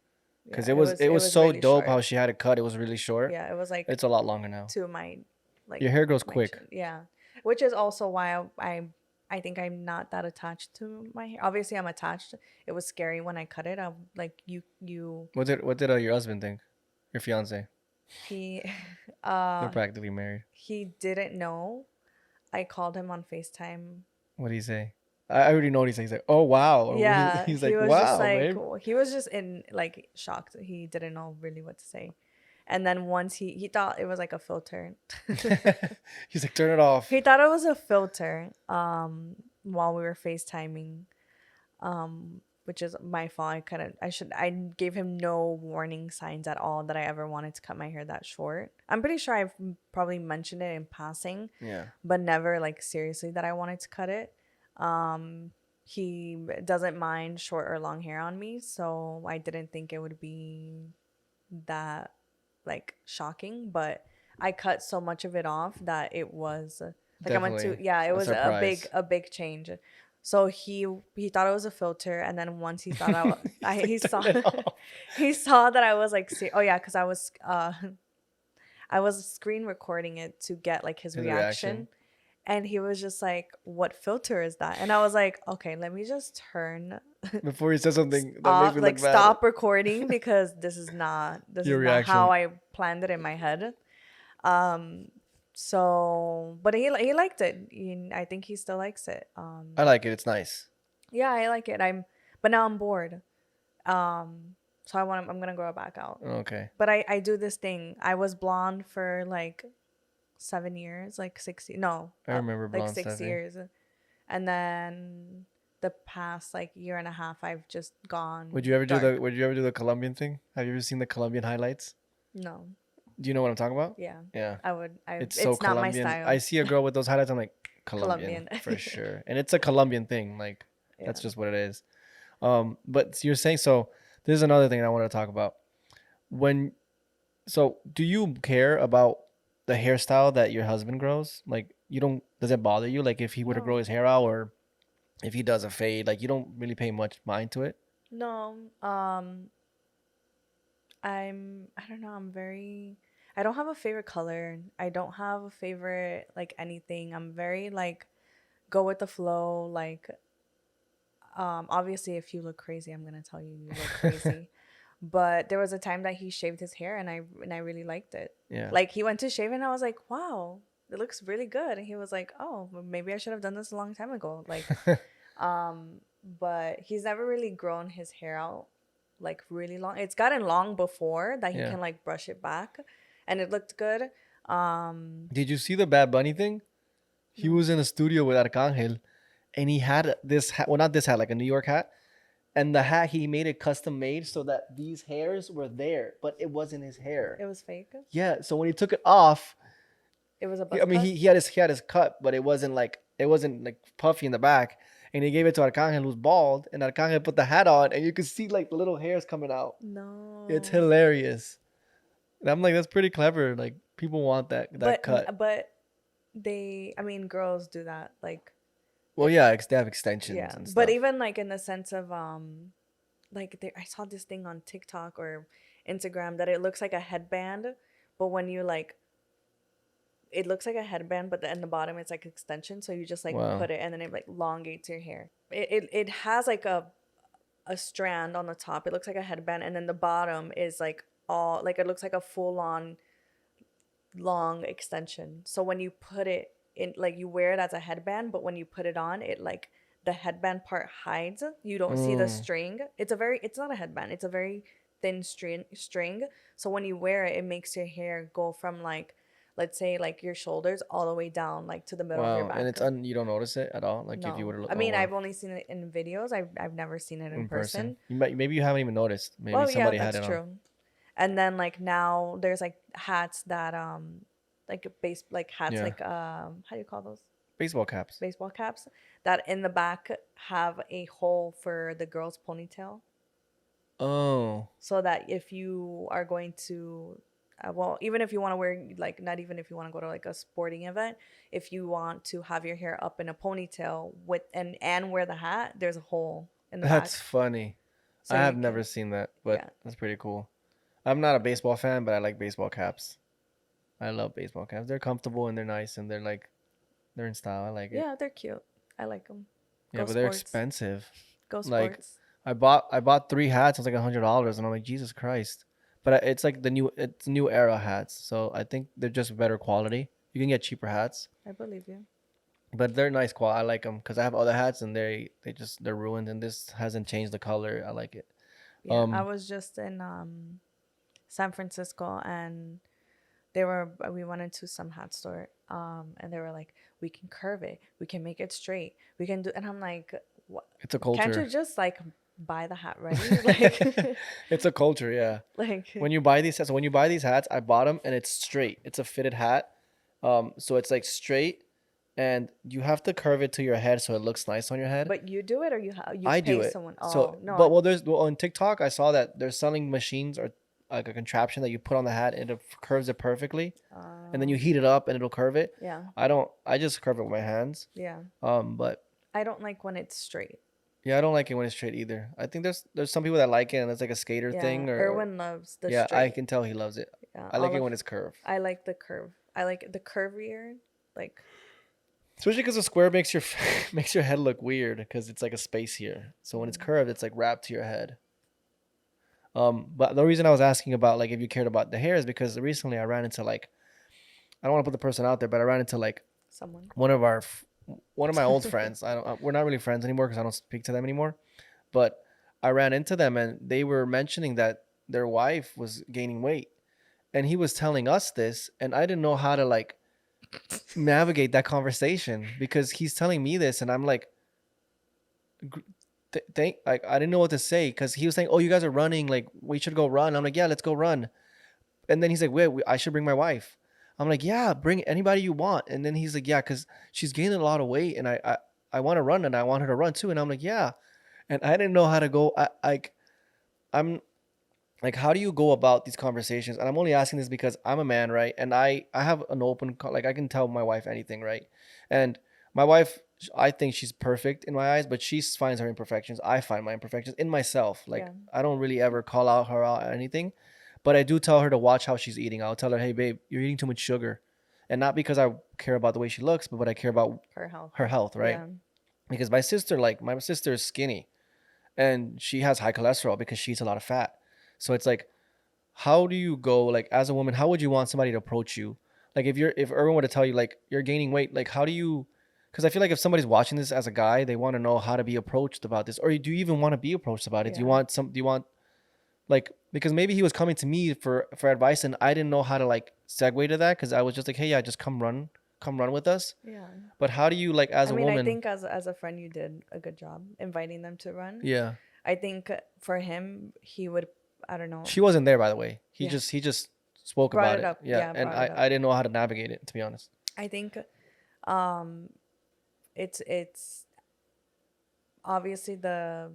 yeah, Because it was it it was was so really dope how short. she had it cut. It was really short. Yeah, it was like It's a lot longer now. to my like Your hair grows my quick. chin. Yeah, which is also why I think I'm not that attached to my hair. Obviously, I'm attached. It was scary when I cut it. I like you What did your husband think? Your fiance? he They're uh practically married. he didn't know. I called him on FaceTime. What did he say? I already know what he said. He's like, "Oh wow," or Yeah, he's he like, was just "Wow, like babe." he was just in like shocked. He didn't know really what to say. And then once he thought it was like a filter. He's like, "Turn it off." He thought it was a filter while we were FaceTiming, which is my fault. I gave him no warning signs at all that I ever wanted to cut my hair that short. I'm pretty sure I've probably mentioned it in passing, Yeah. but never like seriously that I wanted to cut it. He doesn't mind short or long hair on me, so I didn't think it would be that like shocking, but I cut so much of it off that it was like I went to Definitely yeah, it a was a surprise. big change. So he thought it was a filter, and then once he thought He's he like, saw "Turn it off." he saw that I was like oh yeah, because I was screen recording it to get like his His reaction. reaction, and he was just like, "What filter is that?" And I was like, "Okay, let me just turn Before he says something that makes off, me like look bad. stop recording because this Your is not how reaction. I planned it in my head." Um, so, but he liked it. I think he still likes it. I like it. It's nice. Yeah, I like it. But now I'm bored. So I'm gonna grow it back out. Okay. But I do this thing. I was blonde for like 7 years, like 60. No, I remember like blonde six Steffi. years, and then the past like year and a half, I've just gone Would you ever do the dark. Would you ever do the Colombian thing? Have you ever seen the Colombian highlights? No, Do you know what I'm talking about? yeah, Yeah. I would. It's so It's not my Colombian. I style. see a girl with those highlights. I'm like, Colombian Colombian. for sure, and it's a Colombian thing. Like Yeah. that's just what it is. But you're saying so. This is another thing I want to talk about. When so, do you care about the hairstyle that your husband grows? Like, you don't. Does it bother you? Like, if he were to grow No. his hair out, or if he does a fade, like you don't really pay much mind to it. No. I don't know, I don't have a favorite color. I don't have a favorite like anything. I'm very like go with the flow. Like obviously if you look crazy, I'm gonna tell you you look crazy. But there was a time that he shaved his hair, and I really liked it. Yeah. Like he went to shave, and I was like, wow, it looks really good. And he was like, oh, well, maybe I should have done this a long time ago. Like but he's never really grown his hair out like really long. It's gotten long before that he Yeah. can like brush it back, and it looked good. Did you see the Bad Bunny thing? He No. was in a studio with Arcangel, and he had this hat. Well, not this hat, like a New York hat. And the hat he made it custom made so that these hairs were there, but it wasn't his hair. It was fake. Yeah. So when he took it off, It was a buzz I mean, cut. he had his cut, but it wasn't like puffy in the back. And he gave it to Arcangel, who's bald, and Arcangel put the hat on, and you could see like the little hairs coming out. It's No. hilarious. And I'm like, that's pretty clever. Like people want that But cut. but they, I mean, girls do that. Like Well, yeah, they have extensions Yeah, and but stuff. even like in the sense of like I saw this thing on TikTok or Instagram that it looks like a headband, but when you like it looks like a headband, but in the bottom it's like extension. So you just like Wow. put it and then it like elongates your hair. It has like a strand on the top. It looks like a headband, and then the bottom is like all like it looks like a full on long extension. So when you put it in, like you wear it as a headband, but when you put it on, it like the headband part hides. You don't see the Mm. string. It's not a headband. It's a very thin string. So when you wear it, it makes your hair go from like, let's say like your shoulders all the way down like to the middle of your Wow. And back. you don't notice it at all. Like if you No, were to look. I Oh mean wow. I've only seen it in videos. I've never seen it in In person. person. Maybe you haven't even noticed. Maybe Well, yeah, somebody had that's it on. true. And then like now there's like hats that like base like hats Yeah. like how do you call those? Baseball caps. Baseball caps that in the back have a hole for the girl's ponytail, Oh. so that if you are going to well, even if you want to wear like not even if you want to go to like a sporting event, if you want to have your hair up in a ponytail with and wear the hat, there's a hole in the That's back funny. so I have you never can seen that, but yeah. that's pretty cool. I'm not a baseball fan, but I like baseball caps. I love baseball caps. They're comfortable and they're nice and they're in style. I like it. Yeah, they're cute. I like them. Yeah, Go but they're sports. expensive. Go Like sports. I bought three hats. It was like $100, and I'm like Jesus Christ. But it's like it's new era hats, so I think they're just better quality. You can get cheaper hats, I believe you. but they're nice quality. I like them because I have other hats and they're ruined, and this hasn't changed the color. I like it. Yeah, I Um, was just in San Francisco, and we went into some hat store, and they were like, we can curve it, we can make it straight, we can do, and I'm like, what? it's a Can't you culture. just like buy the hat ready? Like, It's a culture, yeah. like When you buy these hats, so when you buy these hats, I bought them and it's straight. It's a fitted hat. So it's like straight and you have to curve it to your head so it looks nice on your head. but you do it or you I do pay it. someone? So, Oh no, but well, on TikTok, I saw that they're selling machines or like a contraption that you put on the hat and it curves it perfectly, and then you um heat it up and it'll curve it. yeah, I don't. I just curve it with my hands. yeah, But I don't like when it's straight. yeah, I don't like it when it's straight either. I think there's some people that like it and it's like a skater Yeah, thing or Erwin loves the yeah, I straight. can tell he loves it. Yeah, I like it when it's curved. I like the curve. I like the curvier, like Especially because the square makes your makes your head look weird because it's like a space here. So when it's mm, curved, it's like wrapped to your head. But the reason I was asking about like if you cared about the hair is because recently I ran into like I don't want to put the person out there, but I ran into like someone. one of our one of my old friends. I don't we're not really friends anymore because I don't speak to them anymore. But I ran into them and they were mentioning that their wife was gaining weight, and he was telling us this, and I didn't know how to like navigate that conversation because he's telling me this, and I'm like thank like I didn't know what to say because he was saying, "Oh, you guys are running. Like we should go run." I'm like, "Yeah, let's go run." And then he's like, "Wait, I should bring my wife." I'm like, "Yeah, bring anybody you want." And then he's like, "Yeah, because she's gaining a lot of weight, and I want to run, and I want her to run too." And I'm like, "Yeah," and I didn't know how to go. I'm like, how do you go about these conversations? And I'm only asking this because I'm a man, right? And I have an like I can tell my wife anything, right? And my wife, I think she's perfect in my eyes, but she finds her imperfections. I find my imperfections in myself. Like Yeah. I don't really ever call out her out or anything, but I do tell her to watch how she's eating. I'll tell her, "Hey, babe, you're eating too much sugar," and not because I care about the way she looks, but I care about Her health. her health, right? Yeah. Because my sister is skinny and she has high cholesterol because she eats a lot of fat. So it's like, how do you go like as a woman? How would you want somebody to approach you? Like if everyone were to tell you like you're gaining weight, like how do you? Because I feel like if somebody's watching this as a guy, they want to know how to be approached about this, or do you even want to be approached about it? Do you Yeah. want some? Do you want like because maybe he was coming to me for advice and I didn't know how to like segue to that because I was just like, hey, yeah, just come run with us. Yeah. But how do you like as I a mean, I woman? think as a friend, you did a good job inviting them to run. Yeah, I think for him, he would, I don't know. she wasn't there by the way. He Yeah. just spoke Brought about it it. up. Yeah, Yeah, and brought it up. I didn't know how to navigate it to be honest. I think um it's obviously the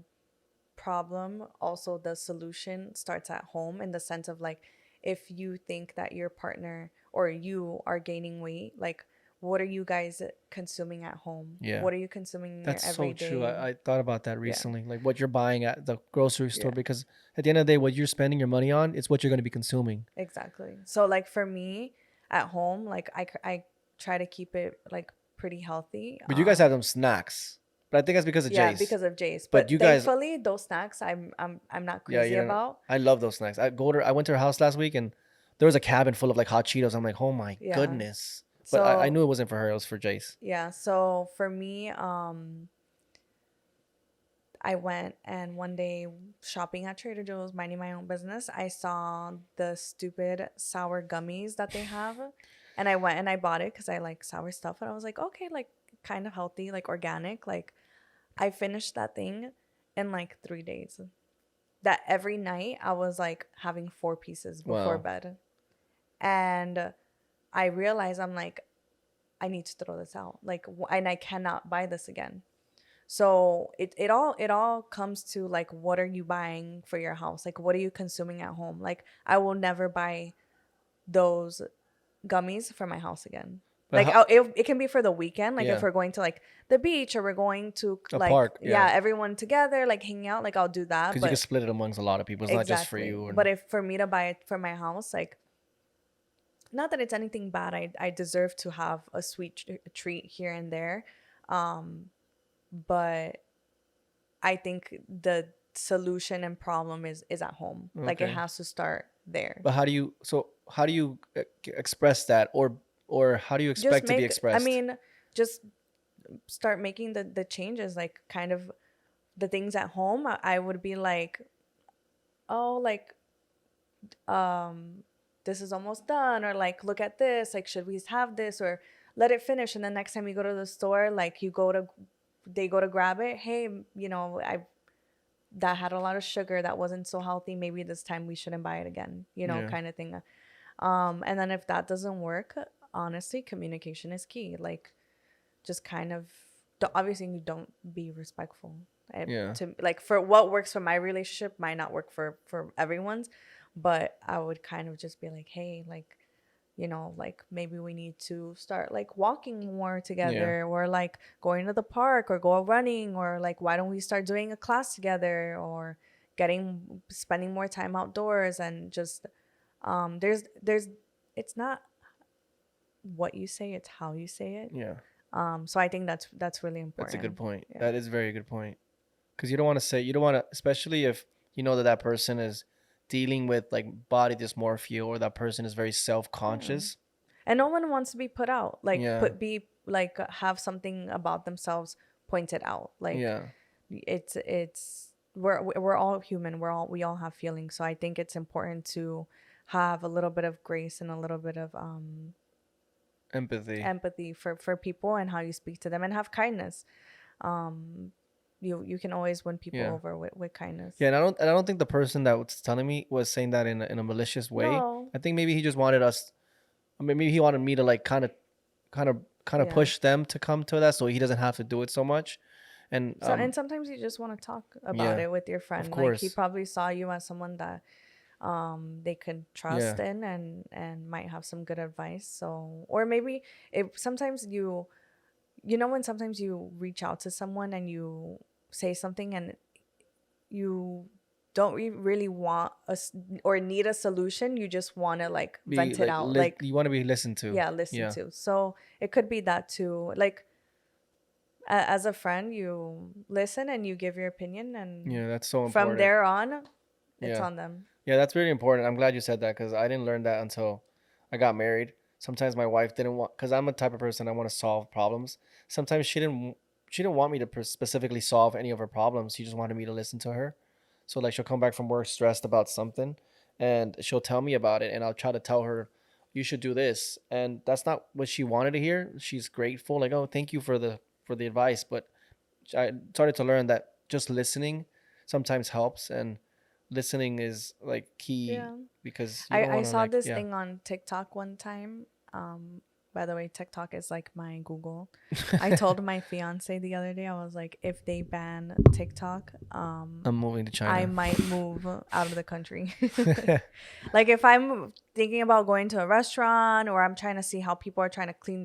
problem, also the solution starts at home in the sense of like if you think that your partner or you are gaining weight, like what are you guys consuming at home? Yeah. What are you consuming in your That's so true. everyday? I thought about that Yeah, recently, like what you're buying at the grocery store, yeah, because at the end of the day, what you're spending your money on, it's what you're going to be consuming. exactly. So like for me at home, like I try to keep it like pretty healthy. But you guys have them snacks. But I think that's because of Yeah, Jace. because of Jace. But But you guys, thankfully, those snacks I'm not yeah, crazy you know, about. I love those snacks. I went to her house last week and there was a cabin full of like hot Cheetos. I'm like, oh my Yeah. goodness. But I So knew it wasn't for her. It was for Jace. yeah, so for me, I went and one day shopping at Trader Joe's, minding my own business, I saw the stupid sour gummies that they have. And I went and I bought it because I like sour stuff. And I was like, okay, like kind of healthy, like organic. Like I finished that thing in like 3 days. That every night I was like having 4 pieces before Wow. bed. And I realized I'm like, I need to throw this out. Like, and I cannot buy this again. So it all comes to like, what are you buying for your house? Like, what are you consuming at home? Like, I will never buy those gummies for my house again. But Like, how, it can be for the weekend. Like, if yeah, we're going to like the beach or we're going to a like, park, yeah, yeah. everyone together, like hanging out, like I'll do that. Because you can But split it amongst a lot of people. It's not just for exactly. you. But And if for me to buy it for my house, like, not that it's anything bad. I deserve to have a sweet treat here and there. Um, but I think the solution and problem is at home. Like it okay. has to start there. But how do you express that, or how do you Just expect to be make I expressed? mean, just start making the changes, like kind of the things at home. I would be like, oh, like this is almost done, or like look at this, like should we have this, or let it finish, and the next time you go to the store, like they go to grab it, hey, I that had a lot of sugar, that wasn't so healthy, maybe this time we shouldn't buy it again, Yeah. kind of thing. And then if that doesn't work, honestly, communication is key. Like, just kind of, obviously you don't be respectful. Yeah. To like, for what works for my relationship might not work for everyone's, but I would kind of just be like, hey, like, like maybe we need to start like walking more Yeah. together, or like going to the park or go running, or like why don't we start doing a class together, or spending more time outdoors, and just there's it's not what you say, it's how you say it. Yeah. So I think that's really That's a good important. point. Yeah. That is a very good point. Because you don't want to, especially if you know that that person is dealing with like body dysmorphia, or that person is very self Yeah. conscious. And no one wants to be put out, like Yeah. be like have something about themselves pointed out. Like, Yeah. we're all human, we all have feelings, so I think it's important to have a little bit of grace and a little bit of Empathy. empathy for people, and how you speak to them, and have kindness. um you can always win people Yeah. over with kindness. Yeah, and I don't think the person that was telling me was saying that in a malicious way. No. I think maybe he just wanted us. I mean, maybe he wanted me to like kind of Yeah. push them to come to that, so he doesn't have to do it so much. And So, and sometimes you just want to talk about yeah, it with your of friend. Like, he course, probably saw you as someone that they could yeah, trust in, and might have some good advice. So, or maybe it sometimes when sometimes you reach out to someone and you say something, and you don't really want or need a solution, you just want to like be vent it like out, like, you want to be listened to. yeah, listen Yeah, to. So it could be that too. Like, as a friend, you listen and you give your opinion, and yeah, that's so from important. there on, it's Yeah, on them. yeah, that's really important. I'm glad you said that because I didn't learn that until I got married. Sometimes my wife didn't want, because I'm a type of person I want to solve problems. Sometimes she didn't want me to specifically solve any of her problems. She just wanted me to listen to her. So like she'll come back from work stressed about something, and she'll tell me about it, and I'll try to tell her, you should do this, and that's not what she wanted to hear. She's grateful, like, oh, thank you for the advice, but I started to learn that just listening sometimes helps, and listening is like key Yeah. because you don't I want to saw like this yeah. thing on TikTok one time. By the way, TikTok is like my Google. I told my fiance the other day, I was like, if they ban TikTok, I'm moving to I China. might move out of the country. Like, if I'm thinking about going to a restaurant, or I'm trying to see how people are trying to clean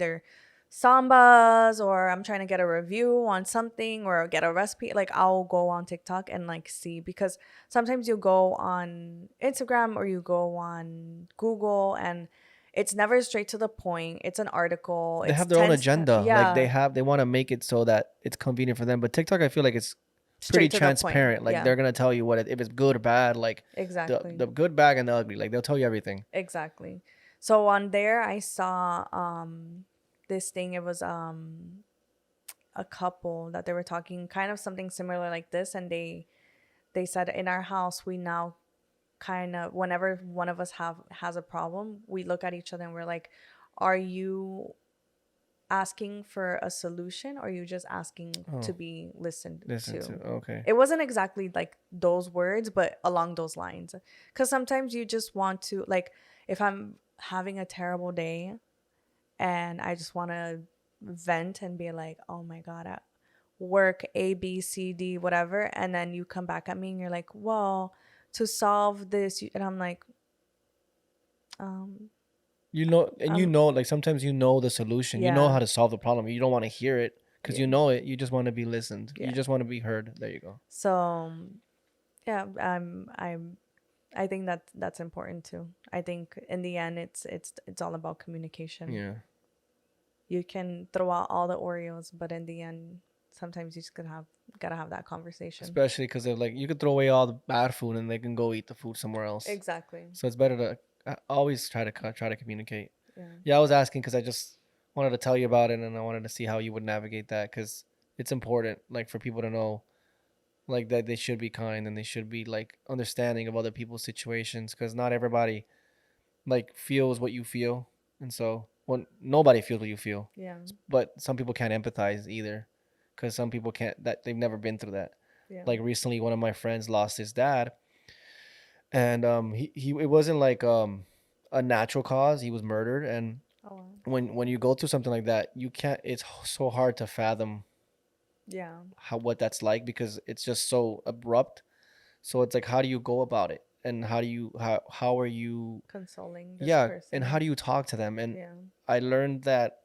sambas, or I'm trying to get a review on something or get a recipe, like I'll go on TikTok and like see, because sometimes you go on Instagram or you go on Google and it's never straight to the point. It's an article. They It's have their own 10 agenda. Like yeah, they want to make it so that it's convenient for them. But TikTok, I feel like it's pretty straight to the point. transparent. Like Yeah. they're gonna tell you if it's good or bad. Like Exactly. the good, bad, and the ugly. Like they'll tell you everything. Exactly. So on there I saw this thing. It was a couple that they were talking kind of something similar like this, and they said in our house we now kind of, whenever one of us has a problem, we look at each other and we're like, are you asking for a solution, or are you just asking Oh, to be listened listen to to? okay. It wasn't exactly like those words, but along those lines, because sometimes you just want to, like, if I'm having a terrible day and I just want to vent and be like, oh my God, at work, A, B, C, D, whatever. And then you come back at me and you're like, well, to solve this. And I'm like, um, You know, like sometimes you know the solution. You know yeah, how to solve the problem. You don't want to hear it because yeah, you know it. You just want to be listened. You yeah. just want to be heard. There you go. So, yeah, I think that that's important too. I think in the end, it's all about communication. Yeah. You can throw out all the Oreos, but in the end, sometimes you just gotta have that conversation. Especially because they're like you could throw away all the bad food and they can go eat the food somewhere else. Exactly. So it's better to always try to communicate. Yeah. Yeah, I was asking because I just wanted to tell you about it and I wanted to see how you would navigate that because it's important, like for people to know, like that they should be kind and they should be like understanding of other people's situations because not everybody like feels what you feel, and so well nobody feels what you feel, Yeah. but some people can't empathize either because some people can't that they've never been through that. Yeah. Like recently, one of my friends lost his dad, and he it wasn't like a natural cause. He was murdered, and Oh wow. when you go through something like that, you can't. It's so hard to fathom Yeah. how what that's like because it's just so abrupt. So it's like, how do you go about it, and how are you? Consoling this Yeah, and how person. do you talk to them? And Yeah. I learned that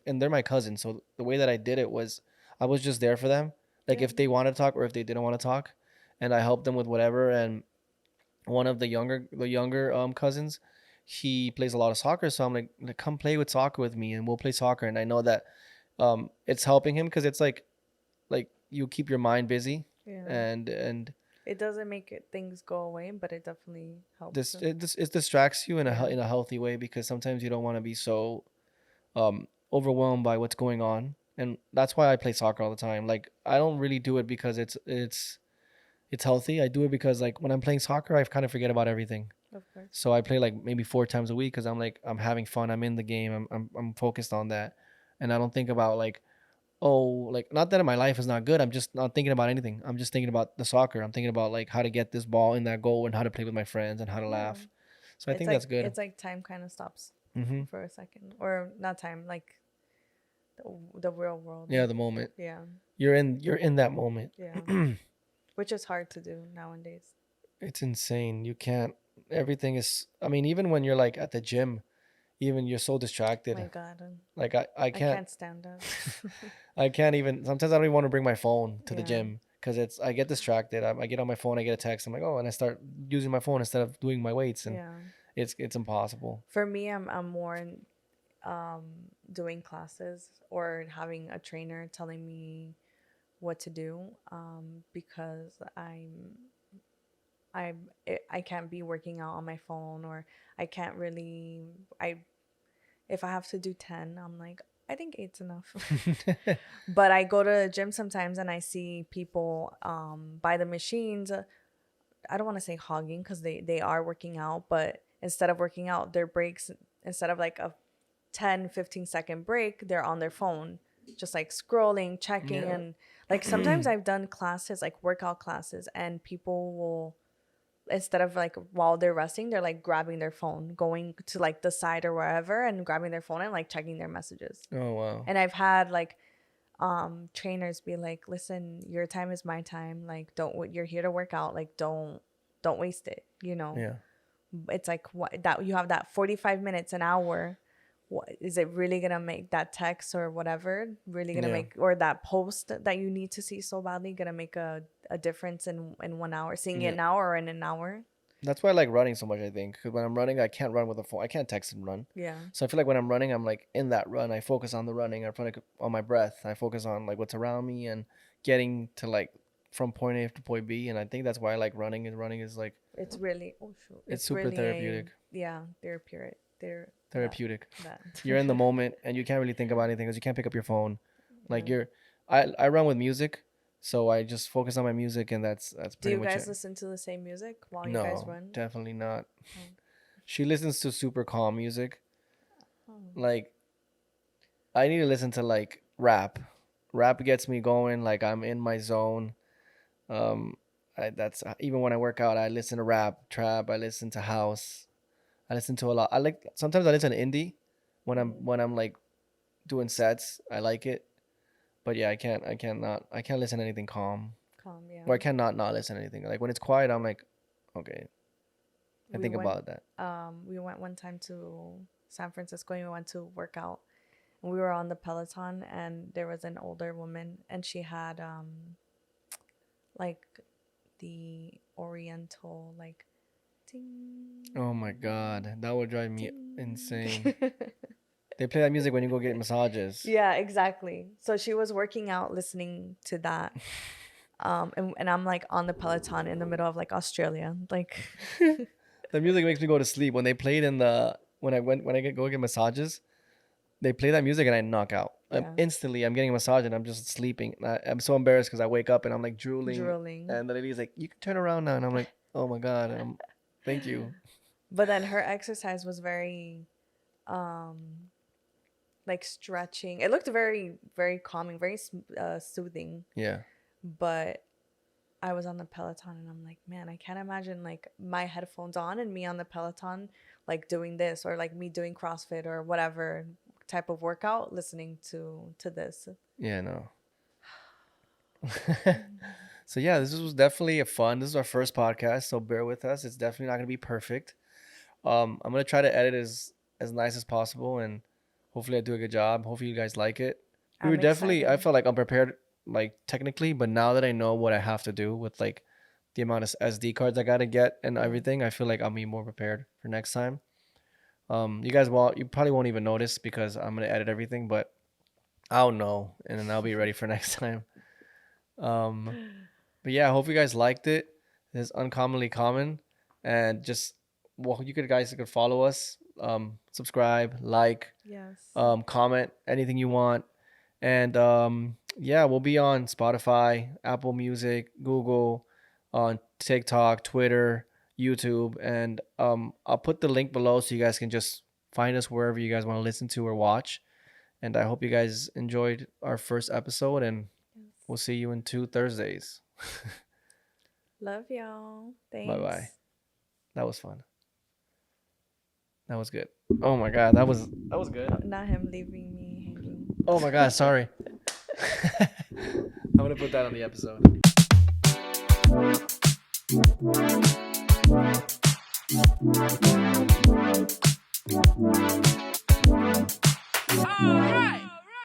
and they're my cousins, so the way that I did it was I was just there for them, like Yeah. if they wanted to talk or if they didn't want to talk, and I helped them with whatever. And one of the younger cousins, he plays a lot of soccer, so I'm like come play with soccer with me and we'll play soccer. And I know that it's helping him because it's like you keep your mind busy, Yeah. and It doesn't make things go away, but it definitely helps this them. it distracts you in Yeah. in a healthy way because sometimes you don't want to be so overwhelmed by what's going on. And that's why I play soccer all the time. Like I don't really do it because it's healthy. I do it because like when I'm playing soccer, I kind of forget about everything. Of course. So I play like maybe 4 times a week because I'm like I'm having fun. I'm in the game. I'm focused on that, and I don't think about like, oh, like not that my life is not good. I'm just not thinking about anything. I'm just thinking about the soccer. I'm thinking about like how to get this ball in that goal and how to play with my friends and how to Yeah. laugh. So I think that's good. It's like time kind of stops Hmm. for a second, or not time, like the real world. Yeah, the moment Yeah. you're in that moment. Yeah. Which is hard to do nowadays. It's insane. You can't. Everything is. I mean, even when you're like at the gym, even you're so My distracted. God, Like I I can't. can't stand up. I can't even. Sometimes I don't even want to bring my phone to the Yeah. gym because it's. I get distracted. I get on my phone. I get a text. I'm like, oh, and I start using my phone instead of doing my weights, and Yeah. it's impossible. For me, I'm more in, um, doing classes or having a trainer telling me what to do, because I can't be working out on my phone, or I can't really, I if I have to do 10, I'm like, I think eight's enough. But I go to the gym sometimes and I see people by the machines. I don't want to say hogging because they are working out, but instead of working out, their breaks, instead of like a 10-15 second break, they're on their phone, just like scrolling, checking. Yeah. And like sometimes I've done classes, like workout classes, and people will, instead of like while they're resting, they're like grabbing their phone, going to like the side or wherever and grabbing their phone and like checking their messages. Oh wow. And I've had like trainers be like, listen, your time is my time, like don't, you're here to work out, like don't waste it, you know. Yeah. It's like what, that you have that 45 minutes, an hour what is it really gonna make that text or whatever really gonna Yeah. make, or that post that you need to see so badly gonna make a difference in 1 hour, seeing Yeah. it now or in an hour? That's why I like running so much, I think. Because when I'm running, I can't run with a phone. I can't text and run. Yeah. So I feel like when I'm running, I'm like in that run. I focus on the running. I focus on my breath. I focus on like what's around me and getting to like from point A to point B. And I think that's why I like running. And running is like It's really, oh shoot, it's it's super really a, therapeutic. yeah, therapeutic. There, Therapeutic. that. You're in the moment and you can't really think about anything because you can't pick up your phone. Like Yeah. I run with music, so I just focus on my music and that's Do pretty you much guys it. listen to the same music while you guys No, run? definitely not. Oh. She listens to super calm music. Oh. Like I need to listen to like rap. Rap gets me going. Like I'm in my zone. Um, that's even when I work out, I listen to rap, trap. I listen to house. I listen to a lot. I like sometimes I listen to indie when I'm like doing sets. I like it, but yeah, I can't listen to anything calm. Calm, yeah. Or I cannot not listen to anything. Like when it's quiet, I'm like, okay, I We think went about that. we went one time to San Francisco and we went to work out. And we were on the Peloton and there was an older woman and she had like the Oriental like ding, Oh my god, that would drive me ding. insane. They play that music when you go get massages. Yeah, exactly. So she was working out listening to that. And I'm like on the Peloton in the middle of like Australia. Like The music makes me go to sleep. When they played in the when I go get massages, they play that music and I knock out. Yeah. I'm getting a massage and I'm just sleeping. I'm so embarrassed because I wake up and I'm like drooling, drooling. and the lady's like, "You can turn around now," and I'm like, "Oh my god, thank you." But then her exercise was very like stretching. It looked very, very calming, very soothing. Yeah, But I was on the Peloton and I'm like, man, I can't imagine like my headphones on and me on the Peloton, like doing this, or like me doing CrossFit or whatever type of workout, listening to this. yeah, no. So yeah, this was definitely a fun. This is our first podcast, so bear with us. It's definitely not gonna be perfect. I'm gonna try to edit as nice as possible, and hopefully I do a good job. Hopefully you guys like it. We were I'm definitely. I excited. felt like unprepared, like technically, but now that I know what I have to do with like the amount of SD cards I gotta get and Yeah. everything, I feel like I'll be more prepared for next time. You probably won't even notice because I'm gonna edit everything, but I'll know, and then I'll be ready for next time. Um, but yeah, I hope you guys liked it. It's uncommonly common, and just well, you could follow us, subscribe, like, Yes. comment anything you want, and yeah, we'll be on Spotify, Apple Music, Google, on TikTok, Twitter, YouTube, and I'll put the link below so you guys can just find us wherever you guys want to listen to or watch. And I hope you guys enjoyed our first episode, and we'll see you in 2 Thursdays. Love y'all. Thanks. Bye bye. That was fun. That was good. Oh my god, that was good. Not him leaving me hanging. Oh my god, sorry. I'm gonna put that on the episode. All right.